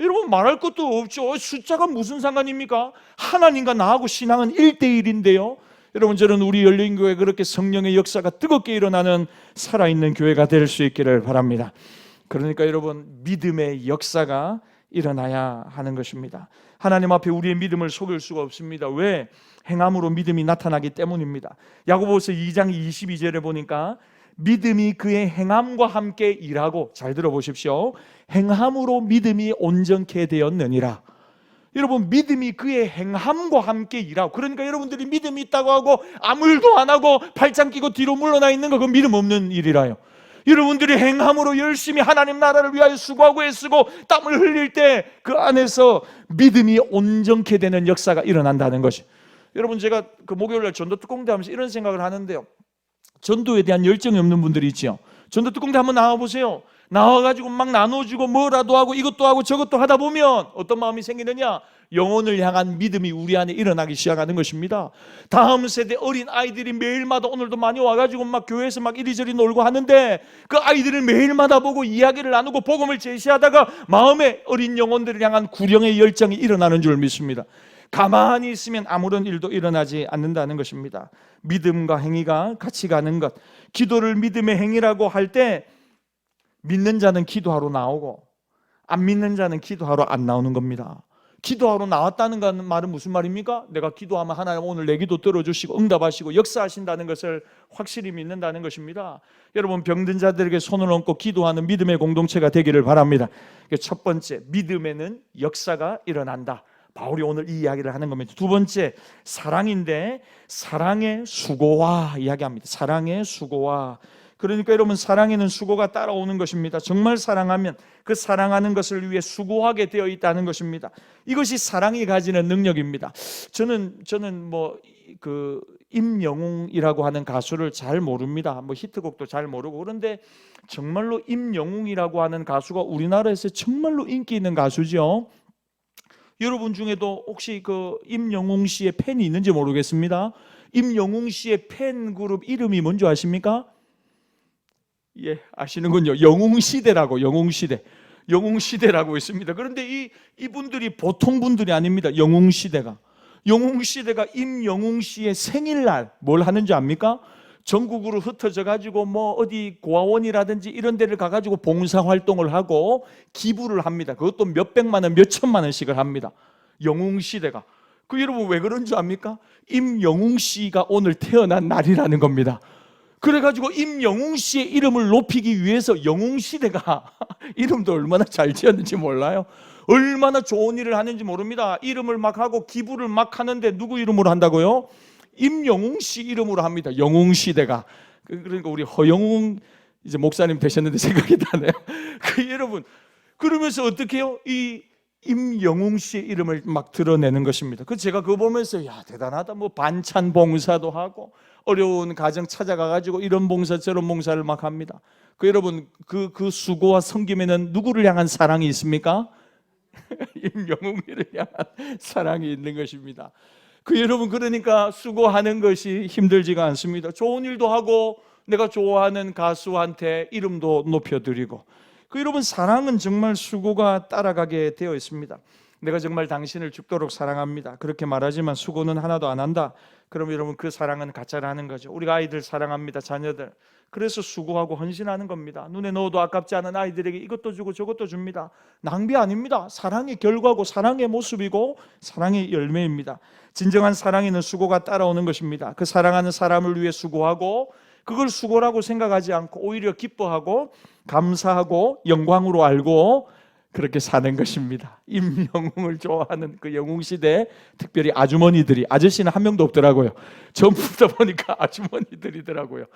여러분 말할 것도 없죠. 숫자가 무슨 상관입니까? 하나님과 나하고 신앙은 1대1인데요 여러분 저는 우리 열린교회 그렇게 성령의 역사가 뜨겁게 일어나는 살아있는 교회가 될 수 있기를 바랍니다. 그러니까 여러분 믿음의 역사가 일어나야 하는 것입니다. 하나님 앞에 우리의 믿음을 속일 수가 없습니다. 왜? 행함으로 믿음이 나타나기 때문입니다. 야고보서 2장 22절에 보니까 믿음이 그의 행함과 함께 일하고, 잘 들어보십시오. 행함으로 믿음이 온전케 되었느니라. 여러분 믿음이 그의 행함과 함께 일하고, 그러니까 여러분들이 믿음이 있다고 하고 아무 일도 안 하고 팔짱 끼고 뒤로 물러나 있는 거, 그건 믿음 없는 일이라요. 여러분들이 행함으로 열심히 하나님 나라를 위하여 수고하고 애쓰고 땀을 흘릴 때 그 안에서 믿음이 온전케 되는 역사가 일어난다는 것이. 여러분 제가 그 목요일날 전도 특공대 하면서 이런 생각을 하는데요, 전도에 대한 열정이 없는 분들이 있죠. 전도 특공대 한번 나와보세요. 나와가지고 막 나눠주고 뭐라도 하고 이것도 하고 저것도 하다 보면 어떤 마음이 생기느냐? 영혼을 향한 믿음이 우리 안에 일어나기 시작하는 것입니다. 다음 세대 어린 아이들이 매일마다 오늘도 많이 와가지고 막 교회에서 막 이리저리 놀고 하는데, 그 아이들을 매일마다 보고 이야기를 나누고 복음을 제시하다가 마음에 어린 영혼들을 향한 구령의 열정이 일어나는 줄 믿습니다. 가만히 있으면 아무런 일도 일어나지 않는다는 것입니다. 믿음과 행위가 같이 가는 것. 기도를 믿음의 행위라고 할 때 믿는 자는 기도하러 나오고 안 믿는 자는 기도하러 안 나오는 겁니다. 기도하러 나왔다는 말은 무슨 말입니까? 내가 기도하면 하나님 오늘 내 기도 들어주시고 응답하시고 역사하신다는 것을 확실히 믿는다는 것입니다. 여러분 병든 자들에게 손을 얹고 기도하는 믿음의 공동체가 되기를 바랍니다. 첫 번째, 믿음에는 역사가 일어난다. 바울이 오늘 이 이야기를 하는 겁니다. 두 번째, 사랑인데 사랑의 수고와 이야기합니다. 사랑의 수고와. 그러니까 여러분 사랑에는 수고가 따라오는 것입니다. 정말 사랑하면 그 사랑하는 것을 위해 수고하게 되어 있다는 것입니다. 이것이 사랑이 가지는 능력입니다. 저는 뭐 그 임영웅이라고 하는 가수를 잘 모릅니다. 뭐 히트곡도 잘 모르고. 그런데 정말로 임영웅이라고 하는 가수가 우리나라에서 정말로 인기 있는 가수죠. 여러분 중에도 혹시 그 임영웅 씨의 팬이 있는지 모르겠습니다. 임영웅 씨의 팬 그룹 이름이 뭔지 아십니까? 예, 아시는군요. 영웅시대라고. 영웅시대. 영웅시대라고 있습니다. 그런데 이분들이 보통 분들이 아닙니다. 영웅시대가 임영웅씨의 생일날 뭘 하는지 압니까? 전국으로 흩어져 가지고 뭐 어디 고아원이라든지 이런 데를 가가지고 봉사활동을 하고 기부를 합니다. 그것도 몇백만 원, 몇천만 원씩을 합니다. 영웅시대가. 여러분 왜 그런 줄 압니까? 임영웅씨가 오늘 태어난 날이라는 겁니다. 그래가지고 임영웅씨의 이름을 높이기 위해서 영웅시대가 이름도 얼마나 잘 지었는지 몰라요. 얼마나 좋은 일을 하는지 모릅니다. 이름을 막 하고 기부를 막 하는데 누구 이름으로 한다고요? 임영웅씨 이름으로 합니다. 영웅시대가. 그러니까 우리 허영웅 이제 목사님 되셨는데 생각이 나네요. 여러분 그러면서 어떻게 해요? 이 임영웅씨의 이름을 막 드러내는 것입니다. 제가 그거 보면서 야 대단하다. 뭐 반찬 봉사도 하고 어려운 가정 찾아가가지고 이런 봉사 저런 봉사를 막 합니다. 여러분 그 수고와 섬김에는 누구를 향한 사랑이 있습니까? 임영웅이를 향한 사랑이 있는 것입니다. 여러분 그러니까 수고하는 것이 힘들지가 않습니다. 좋은 일도 하고 내가 좋아하는 가수한테 이름도 높여드리고 여러분 사랑은 정말 수고가 따라가게 되어 있습니다. 내가 정말 당신을 죽도록 사랑합니다. 그렇게 말하지만 수고는 하나도 안 한다. 그럼 여러분 그 사랑은 가짜라는 거죠. 우리가 아이들 사랑합니다. 자녀들. 그래서 수고하고 헌신하는 겁니다. 눈에 넣어도 아깝지 않은 아이들에게 이것도 주고 저것도 줍니다. 낭비 아닙니다. 사랑의 결과고 사랑의 모습이고 사랑의 열매입니다. 진정한 사랑에는 수고가 따라오는 것입니다. 그 사랑하는 사람을 위해 수고하고 그걸 수고라고 생각하지 않고 오히려 기뻐하고 감사하고 영광으로 알고 그렇게 사는 것입니다. 임영웅을 좋아하는 그 영웅시대 특별히 아주머니들이, 아저씨는 한 명도 없더라고요. 전부 다 보니까 아주머니들이더라고요.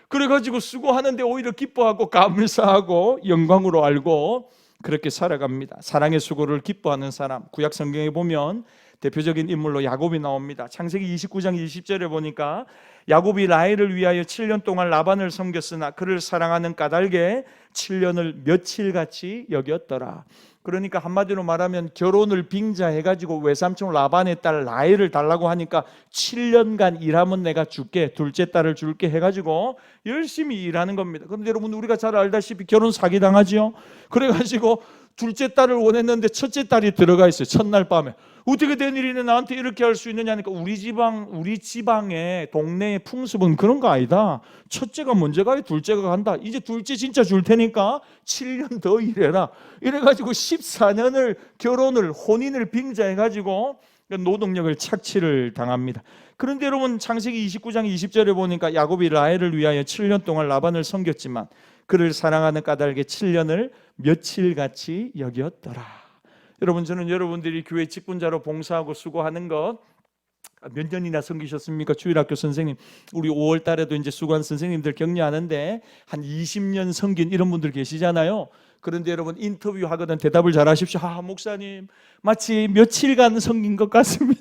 그래가지고 수고하는데 오히려 기뻐하고 감사하고 영광으로 알고 그렇게 살아갑니다. 사랑의 수고를 기뻐하는 사람, 구약 성경에 보면 대표적인 인물로 야곱이 나옵니다. 창세기 29장 20절에 보니까 야곱이 라헬을 위하여 7년 동안 라반을 섬겼으나 그를 사랑하는 까닭에 7년을 며칠같이 여겼더라. 그러니까 한마디로 말하면 결혼을 빙자해가지고 외삼촌 라반의 딸 라헬을 달라고 하니까 7년간 일하면 내가 줄게, 둘째 딸을 줄게 해가지고 열심히 일하는 겁니다. 그런데 여러분 우리가 잘 알다시피 결혼 사기당하지요. 그래가지고 둘째 딸을 원했는데 첫째 딸이 들어가 있어요. 첫날 밤에. 어떻게 된 일이네 나한테 이렇게 할 수 있느냐니까 우리 지방의 동네의 풍습은 그런 거 아니다. 첫째가 먼저 가요, 둘째가 간다. 이제 둘째 진짜 줄 테니까 7년 더 일해라. 이래가지고 14년을 혼인을 빙자해가지고 노동력을 착취를 당합니다. 그런데 여러분 창세기 29장 20절에 보니까 야곱이 라헬을 위하여 7년 동안 라반을 섬겼지만 그를 사랑하는 까닭에 7년을 며칠같이 여겼더라. 여러분 저는 여러분들이 교회 직분자로 봉사하고 수고하는 것 몇 년이나 섬기셨습니까? 주일학교 선생님 우리 5월 달에도 이제 수고한 선생님들 격려하는데 한 20년 섬긴 이런 분들 계시잖아요. 그런데 여러분 인터뷰 하거든 대답을 잘 하십시오. 목사님 마치 며칠간 섬긴 것 같습니다.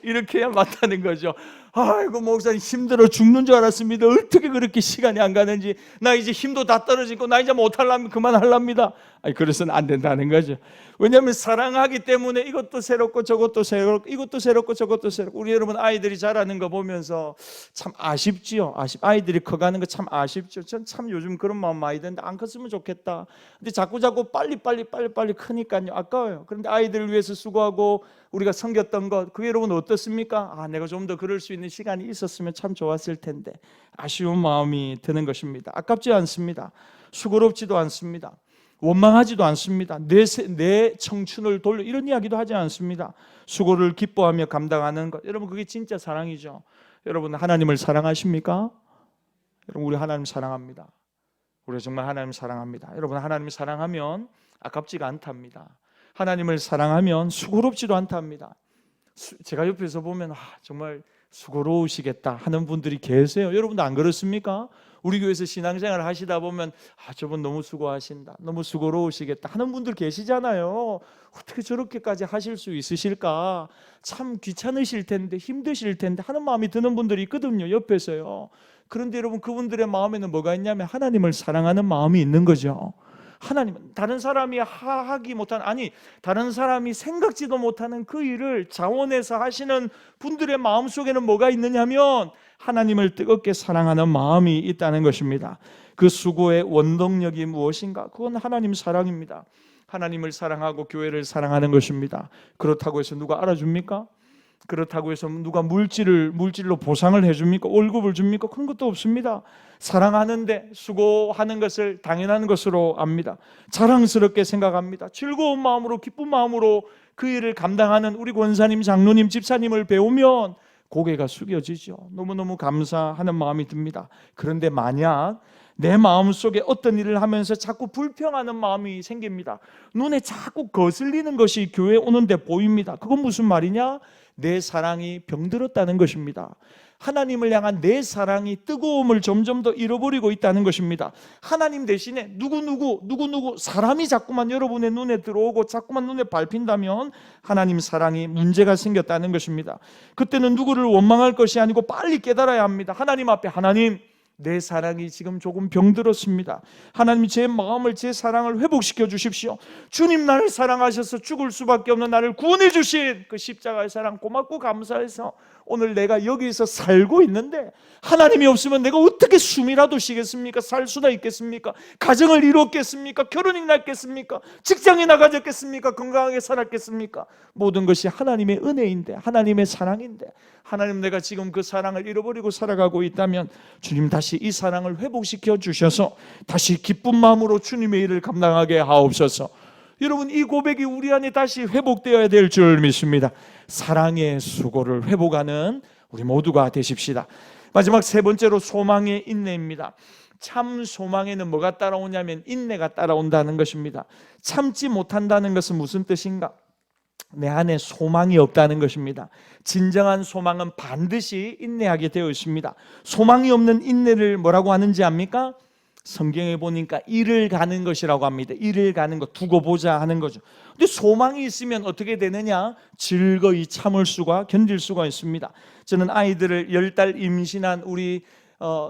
이렇게 해야 맞다는 거죠. 아이고 목사님 힘들어 죽는 줄 알았습니다. 어떻게 그렇게 시간이 안 가는지. 나 이제 힘도 다 떨어지고 나 이제 못하려면 그만하랍니다. 그래서는 안 된다는 거죠. 왜냐하면 사랑하기 때문에 이것도 새롭고 저것도 새롭고 이것도 새롭고 저것도 새롭고. 우리 여러분 아이들이 자라는 거 보면서 참 아쉽지요. 아이들이 커가는 거 참 아쉽죠. 전 참 요즘 그런 마음 많이 드는데 안 컸으면 좋겠다. 근데 자꾸 빨리 크니까요 아까워요. 그런데 아이들을 위해서 수고하고 우리가 섬겼던 것 그게 여러분 어떻습니까? 내가 좀 더 그럴 수 있는 시간이 있었으면 참 좋았을 텐데 아쉬운 마음이 드는 것입니다. 아깝지 않습니다. 수고롭지도 않습니다. 원망하지도 않습니다. 내 청춘을 돌려 이런 이야기도 하지 않습니다. 수고를 기뻐하며 감당하는 것 여러분 그게 진짜 사랑이죠. 여러분 하나님을 사랑하십니까? 여러분 우리 하나님 사랑합니다. 우리 정말 하나님 사랑합니다. 여러분 하나님 사랑하면 아깝지가 않답니다. 하나님을 사랑하면 수고롭지도 않답니다. 제가 옆에서 보면 정말 수고로우시겠다 하는 분들이 계세요. 여러분도 안 그렇습니까? 우리 교회에서 신앙생활을 하시다 보면 저분 너무 수고하신다, 너무 수고로우시겠다 하는 분들 계시잖아요. 어떻게 저렇게까지 하실 수 있으실까? 참 귀찮으실 텐데 힘드실 텐데 하는 마음이 드는 분들이 있거든요, 옆에서요. 그런데 여러분 그분들의 마음에는 뭐가 있냐면 하나님을 사랑하는 마음이 있는 거죠. 하나님은 다른 사람이 하기 못한 다른 사람이 생각지도 못하는 그 일을 자원해서 하시는 분들의 마음속에는 뭐가 있느냐면 하나님을 뜨겁게 사랑하는 마음이 있다는 것입니다. 그 수고의 원동력이 무엇인가? 그건 하나님 사랑입니다. 하나님을 사랑하고 교회를 사랑하는 것입니다. 그렇다고 해서 누가 알아줍니까? 그렇다고 해서 누가 물질로 보상을 해줍니까? 월급을 줍니까? 그런 것도 없습니다. 사랑하는데 수고하는 것을 당연한 것으로 압니다. 자랑스럽게 생각합니다. 즐거운 마음으로, 기쁜 마음으로 그 일을 감당하는 우리 권사님, 장로님, 집사님을 배우면 고개가 숙여지죠. 너무너무 감사하는 마음이 듭니다. 그런데 만약 내 마음속에 어떤 일을 하면서 자꾸 불평하는 마음이 생깁니다. 눈에 자꾸 거슬리는 것이 교회 오는데 보입니다. 그건 무슨 말이냐? 내 사랑이 병들었다는 것입니다. 하나님을 향한 내 사랑이 뜨거움을 점점 더 잃어버리고 있다는 것입니다. 하나님 대신에 누구 사람이 자꾸만 여러분의 눈에 들어오고 자꾸만 눈에 밟힌다면 하나님 사랑이 문제가 생겼다는 것입니다. 그때는 누구를 원망할 것이 아니고 빨리 깨달아야 합니다. 하나님 앞에, 하나님, 내 사랑이 지금 조금 병들었습니다. 하나님, 제 마음을, 제 사랑을 회복시켜 주십시오. 주님, 나를 사랑하셔서 죽을 수밖에 없는 나를 구원해 주신 그 십자가의 사랑 고맙고 감사해서 오늘 내가 여기서 살고 있는데 하나님이 없으면 내가 어떻게 숨이라도 쉬겠습니까? 살 수나 있겠습니까? 가정을 이루었겠습니까? 결혼이 났겠습니까? 직장에 나가졌겠습니까? 건강하게 살았겠습니까? 모든 것이 하나님의 은혜인데, 하나님의 사랑인데, 하나님, 내가 지금 그 사랑을 잃어버리고 살아가고 있다면 주님, 다시 이 사랑을 회복시켜 주셔서 다시 기쁜 마음으로 주님의 일을 감당하게 하옵소서. 여러분, 이 고백이 우리 안에 다시 회복되어야 될 줄 믿습니다. 사랑의 수고를 회복하는 우리 모두가 되십시다. 마지막 세 번째로 소망의 인내입니다. 참 소망에는 뭐가 따라오냐면 인내가 따라온다는 것입니다. 참지 못한다는 것은 무슨 뜻인가? 내 안에 소망이 없다는 것입니다. 진정한 소망은 반드시 인내하게 되어 있습니다. 소망이 없는 인내를 뭐라고 하는지 압니까? 성경에 보니까 이를 가는 것이라고 합니다. 이를 가는 것, 두고 보자 하는 거죠. 근데 소망이 있으면 어떻게 되느냐? 즐거이 참을 수가, 견딜 수가 있습니다. 저는 아이들을 10달 임신한 우리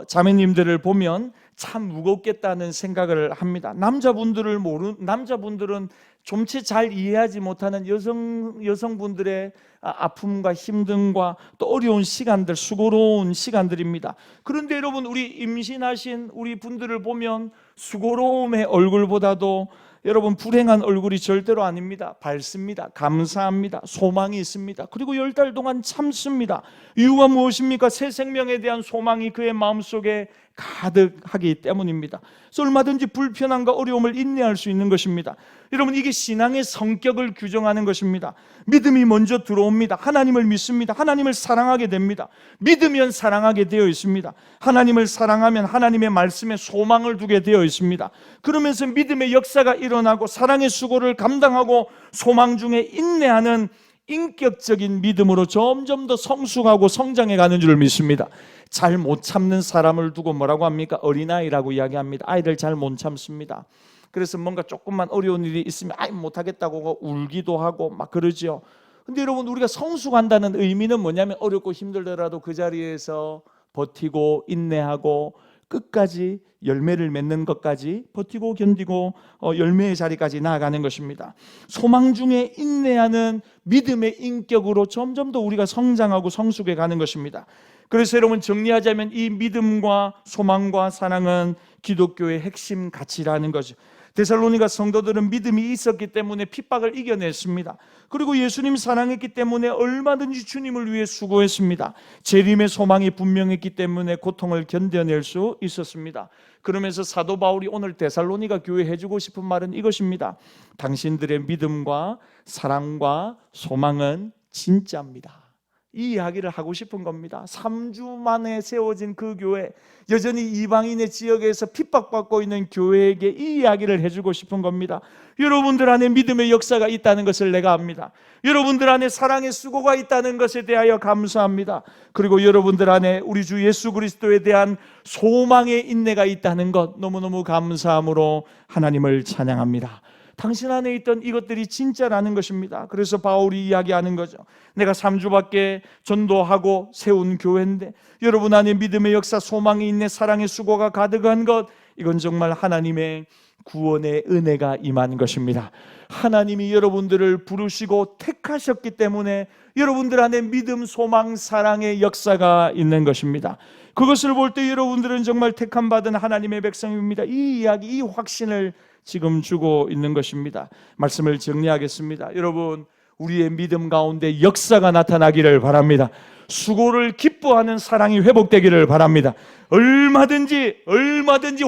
자매님들을 보면 참 무겁겠다는 생각을 합니다. 남자분들은 좀채 잘 이해하지 못하는 여성분들의 아픔과 힘듦과 또 어려운 시간들, 수고로운 시간들입니다. 그런데 여러분, 우리 임신하신 우리 분들을 보면 수고로움의 얼굴보다도 여러분, 불행한 얼굴이 절대로 아닙니다. 밝습니다. 감사합니다. 소망이 있습니다. 그리고 10달 동안 참습니다. 이유가 무엇입니까? 새 생명에 대한 소망이 그의 마음속에 가득하기 때문입니다. 그래서 얼마든지 불편함과 어려움을 인내할 수 있는 것입니다. 여러분, 이게 신앙의 성격을 규정하는 것입니다. 믿음이 먼저 들어옵니다. 하나님을 믿습니다. 하나님을 사랑하게 됩니다. 믿으면 사랑하게 되어 있습니다. 하나님을 사랑하면 하나님의 말씀에 소망을 두게 되어 있습니다. 그러면서 믿음의 역사가 일어나고 사랑의 수고를 감당하고 소망 중에 인내하는 인격적인 믿음으로 점점 더 성숙하고 성장해 가는 줄 믿습니다. 잘 못 참는 사람을 두고 뭐라고 합니까? 어린아이라고 이야기합니다. 아이들 잘 못 참습니다. 그래서 뭔가 조금만 어려운 일이 있으면 못하겠다고 울기도 하고 막 그러죠. 근데 여러분, 우리가 성숙한다는 의미는 뭐냐면 어렵고 힘들더라도 그 자리에서 버티고 인내하고 끝까지 열매를 맺는 것까지 버티고 견디고 열매의 자리까지 나아가는 것입니다. 소망 중에 인내하는 믿음의 인격으로 점점 더 우리가 성장하고 성숙해 가는 것입니다. 그래서 여러분, 정리하자면 이 믿음과 소망과 사랑은 기독교의 핵심 가치라는 거죠. 데살로니가 성도들은 믿음이 있었기 때문에 핍박을 이겨냈습니다. 그리고 예수님 사랑했기 때문에 얼마든지 주님을 위해 수고했습니다. 재림의 소망이 분명했기 때문에 고통을 견뎌낼 수 있었습니다. 그러면서 사도 바울이 오늘 데살로니가 교회에 해주고 싶은 말은 이것입니다. 당신들의 믿음과 사랑과 소망은 진짜입니다. 이 이야기를 하고 싶은 겁니다. 3주 만에 세워진 그 교회, 여전히 이방인의 지역에서 핍박받고 있는 교회에게 이 이야기를 해주고 싶은 겁니다. 여러분들 안에 믿음의 역사가 있다는 것을 내가 압니다. 여러분들 안에 사랑의 수고가 있다는 것에 대하여 감사합니다. 그리고 여러분들 안에 우리 주 예수 그리스도에 대한 소망의 인내가 있다는 것 너무너무 감사함으로 하나님을 찬양합니다. 당신 안에 있던 이것들이 진짜라는 것입니다. 그래서 바울이 이야기하는 거죠. 내가 3주밖에 전도하고 세운 교회인데 여러분 안에 믿음의 역사, 소망이 있네, 사랑의 수고가 가득한 것, 이건 정말 하나님의 구원의 은혜가 임한 것입니다. 하나님이 여러분들을 부르시고 택하셨기 때문에 여러분들 안에 믿음, 소망, 사랑의 역사가 있는 것입니다. 그것을 볼 때 여러분들은 정말 택함 받은 하나님의 백성입니다. 이 이야기, 이 확신을 지금 주고 있는 것입니다. 말씀을 정리하겠습니다. 여러분, 우리의 믿음 가운데 역사가 나타나기를 바랍니다. 수고를 기뻐하는 사랑이 회복되기를 바랍니다. 얼마든지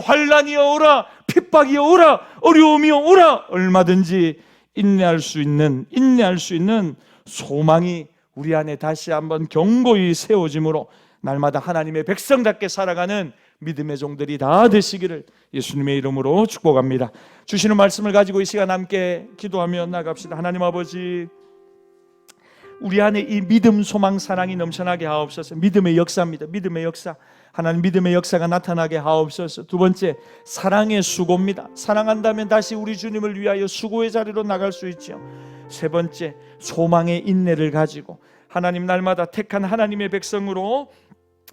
환난이 오라, 핍박이 오라, 어려움이 오라, 얼마든지 인내할 수 있는 소망이 우리 안에 다시 한번 견고히 세워짐으로 날마다 하나님의 백성답게 살아가는 믿음의 종들이 다 되시기를 예수님의 이름으로 축복합니다. 주시는 말씀을 가지고 이 시간 함께 기도하며 나갑시다. 하나님 아버지, 우리 안에 이 믿음, 소망, 사랑이 넘쳐나게 하옵소서. 믿음의 역사입니다. 믿음의 역사. 하나님, 믿음의 역사가 나타나게 하옵소서. 두 번째, 사랑의 수고입니다. 사랑한다면 다시 우리 주님을 위하여 수고의 자리로 나갈 수 있죠. 세 번째, 소망의 인내를 가지고 하나님 날마다 택한 하나님의 백성으로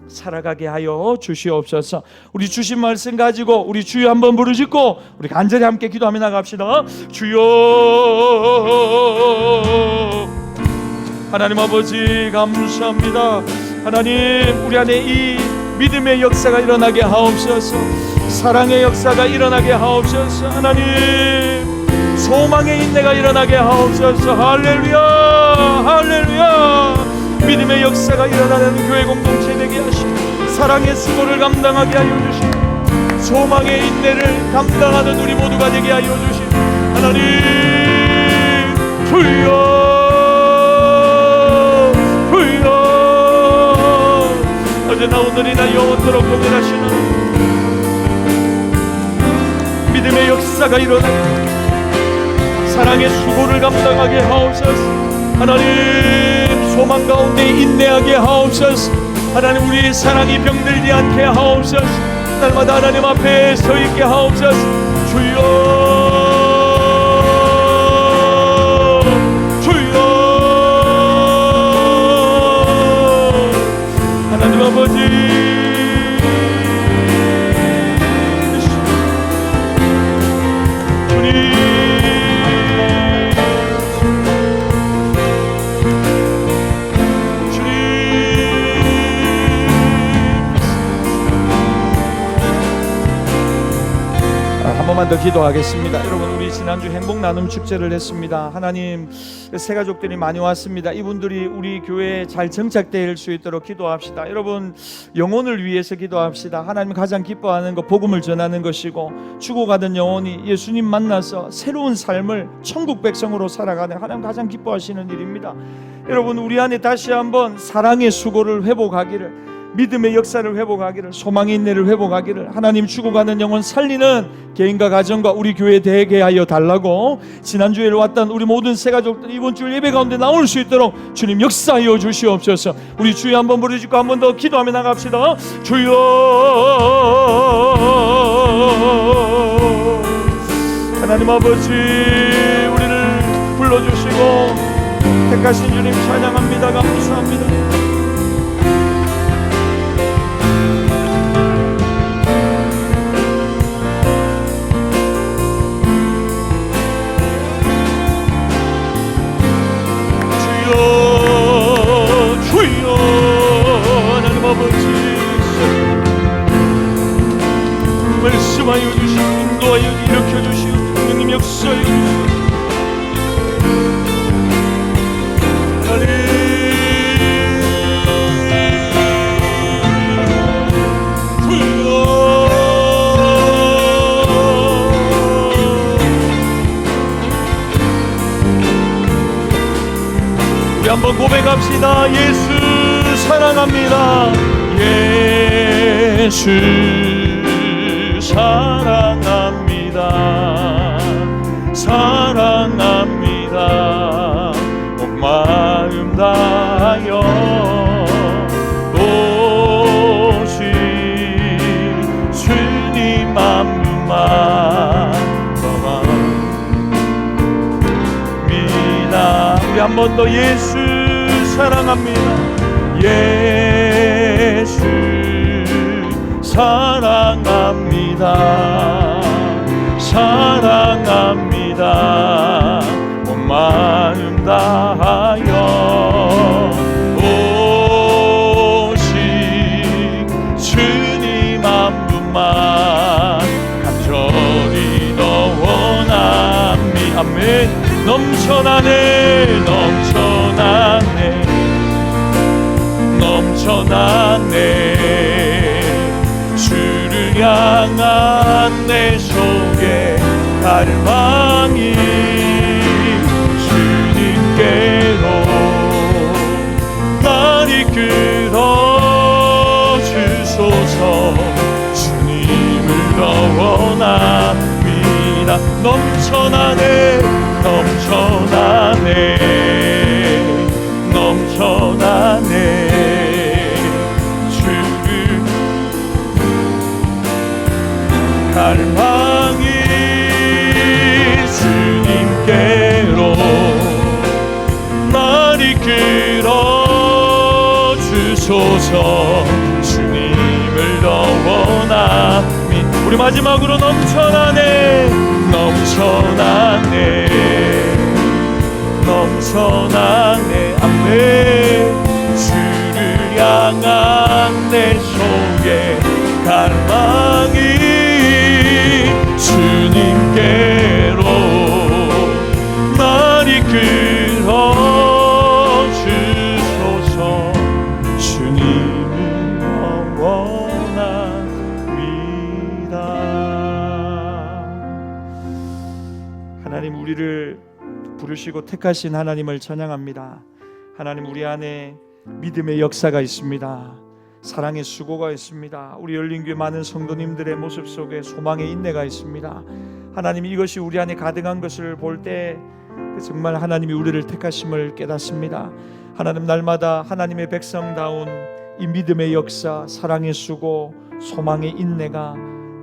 살아가게 하여 주시옵소서. 우리 주신 말씀 가지고 우리 주여 한번 부르짖고 우리 간절히 함께 기도하며 나갑시다. 주여, 하나님 아버지 감사합니다. 하나님, 우리 안에 이 믿음의 역사가 일어나게 하옵소서. 사랑의 역사가 일어나게 하옵소서. 하나님, 소망의 인내가 일어나게 하옵소서. 할렐루야, 할렐루야. 믿음의 역사가 일어나는 교회 공동체 되게 하시고 사랑의 수고를 감당하게 하여 주시고 소망의 인내를 감당하는 우리 모두가 되게 하여 주시고 하나님, 주여, 어제나 오늘이나 영원토록 동일하시는 믿음의 역사가 일어나고 사랑의 수고를 감당하게 하옵소서. 하나님, 소망 가운데 인내하게 하옵소서. 하나님, 우리의 사랑이 병들지 않게 하옵소서. 날마다 하나님 앞에 서 있게 하옵소서. 주여, 주여, 하나님 아버지, 더 기도하겠습니다. 여러분, 우리 지난주 행복 나눔 축제를 했습니다. 하나님, 새 가족들이 많이 왔습니다. 이분들이 우리 교회에 잘 정착될 수 있도록 기도합시다. 여러분, 영혼을 위해서 기도합시다. 하나님 가장 기뻐하는 것 복음을 전하는 것이고 죽어가던 영혼이 예수님 만나서 새로운 삶을 천국 백성으로 살아가는 하나님 가장 기뻐하시는 일입니다. 여러분, 우리 안에 다시 한번 사랑의 수고를 회복하기를, 믿음의 역사를 회복하기를, 소망의 인내를 회복하기를, 하나님 죽어가는 영혼 살리는 개인과 가정과 우리 교회 되게 하여 달라고 지난주에 왔던 우리 모든 새가족들 이번 주 예배 가운데 나올 수 있도록 주님 역사하여 주시옵소서. 우리 주여 한번 부르짖고 한 번 더 기도하며 나갑시다. 주여, 하나님 아버지, 우리를 불러주시고 택하신 주님 찬양합니다. 감사합니다. 말씀하여 주시고 인도하여 일으켜 주시고 성령님 역사하여 주시고 우리 한번 고백합시다. 예수 사랑합니다. 예수 사랑합니다. 사랑합니다. 온 마음 다하여 오신 주님 한 분만 믿습니다. 우리 한 번 더 예수 사랑합니다. 예수 사랑합니다. 사랑합니다. 온 마음 다하여 오신 넘쳐나네. 주를 향한 내 속에 갈망이 주님께로 날 이끌어 주소서. 주님을 더 원합니다. 넘쳐나네 넘쳐나네 넘쳐나네. 주를 갈망이 주님께로 날 이끌어 주소서. 주님을 더 원하니. 우리 마지막으로 넘쳐나네 넘쳐나네 넘쳐나네. 아멘. 주를 향한 내 속에 갈망이 주님께로 날 이끌어 주소서. 주님을 원합니다. 하나님, 우리를 부르시고 택하신 하나님을 찬양합니다. 하나님, 우리 안에 믿음의 역사가 있습니다. 사랑의 수고가 있습니다. 우리 열린교회 많은 성도님들의 모습 속에 소망의 인내가 있습니다. 하나님, 이것이 우리 안에 가득한 것을 볼 때 정말 하나님이 우리를 택하심을 깨닫습니다. 하나님, 날마다 하나님의 백성다운 이 믿음의 역사, 사랑의 수고, 소망의 인내가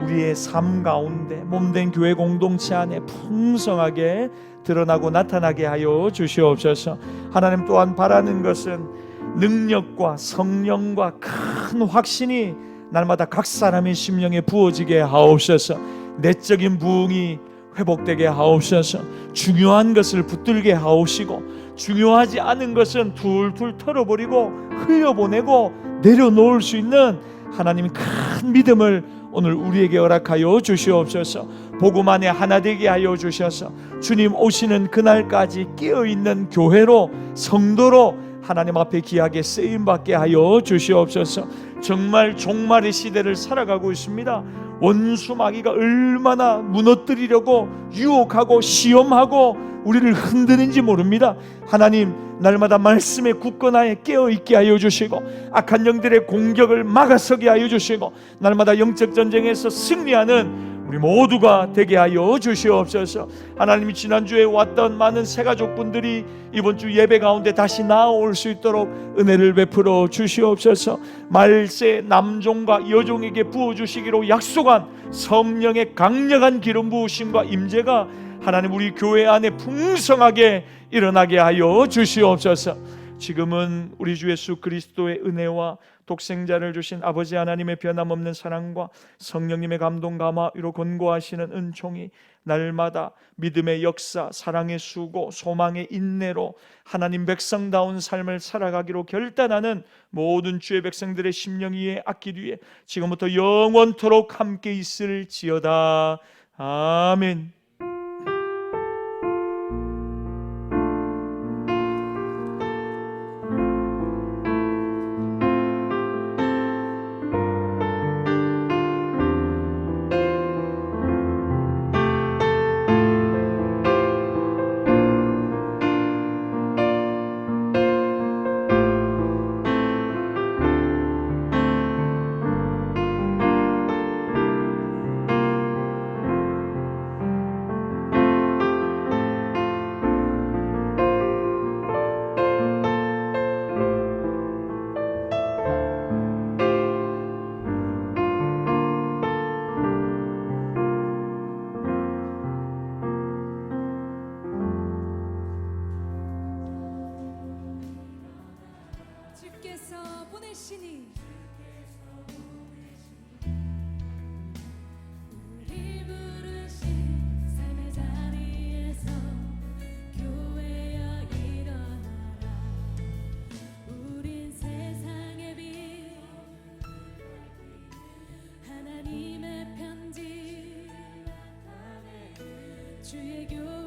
우리의 삶 가운데 몸된 교회 공동체 안에 풍성하게 드러나고 나타나게 하여 주시옵소서. 하나님, 또한 바라는 것은 능력과 성령과 큰 확신이 날마다 각 사람의 심령에 부어지게 하옵소서. 내적인 부흥이 회복되게 하옵소서. 중요한 것을 붙들게 하옵시고 중요하지 않은 것은 툴툴 털어버리고 흘려보내고 내려놓을 수 있는 하나님 큰 믿음을 오늘 우리에게 허락하여 주시옵소서. 복음 안에 하나 되게 하여 주셔서 주님 오시는 그날까지 깨어있는 교회로, 성도로 하나님 앞에 귀하게 쓰임받게 하여 주시옵소서. 정말 종말의 시대를 살아가고 있습니다. 원수 마귀가 얼마나 무너뜨리려고 유혹하고 시험하고 우리를 흔드는지 모릅니다. 하나님, 날마다 말씀에 굳건하게 깨어있게 하여 주시고 악한 영들의 공격을 막아서게 하여 주시고 날마다 영적 전쟁에서 승리하는 우리 모두가 되게 하여 주시옵소서. 하나님이 지난주에 왔던 많은 새가족분들이 이번 주 예배 가운데 다시 나아올 수 있도록 은혜를 베풀어 주시옵소서. 말세 남종과 여종에게 부어주시기로 약속한 성령의 강력한 기름 부으심과 임재가 하나님 우리 교회 안에 풍성하게 일어나게 하여 주시옵소서. 지금은 우리 주 예수 그리스도의 은혜와 독생자를 주신 아버지 하나님의 변함없는 사랑과 성령님의 감동 감화로 권고하시는 은총이 날마다 믿음의 역사, 사랑의 수고, 소망의 인내로 하나님 백성다운 삶을 살아가기로 결단하는 모든 주의 백성들의 심령 위에 악기 위에 지금부터 영원토록 함께 있을지어다. 아멘. 주께서 보내시니 우리 부르신 삶의 자리에서 교회여 일어나라. 우린 세상의 빛 하나님의 편지 주의 교회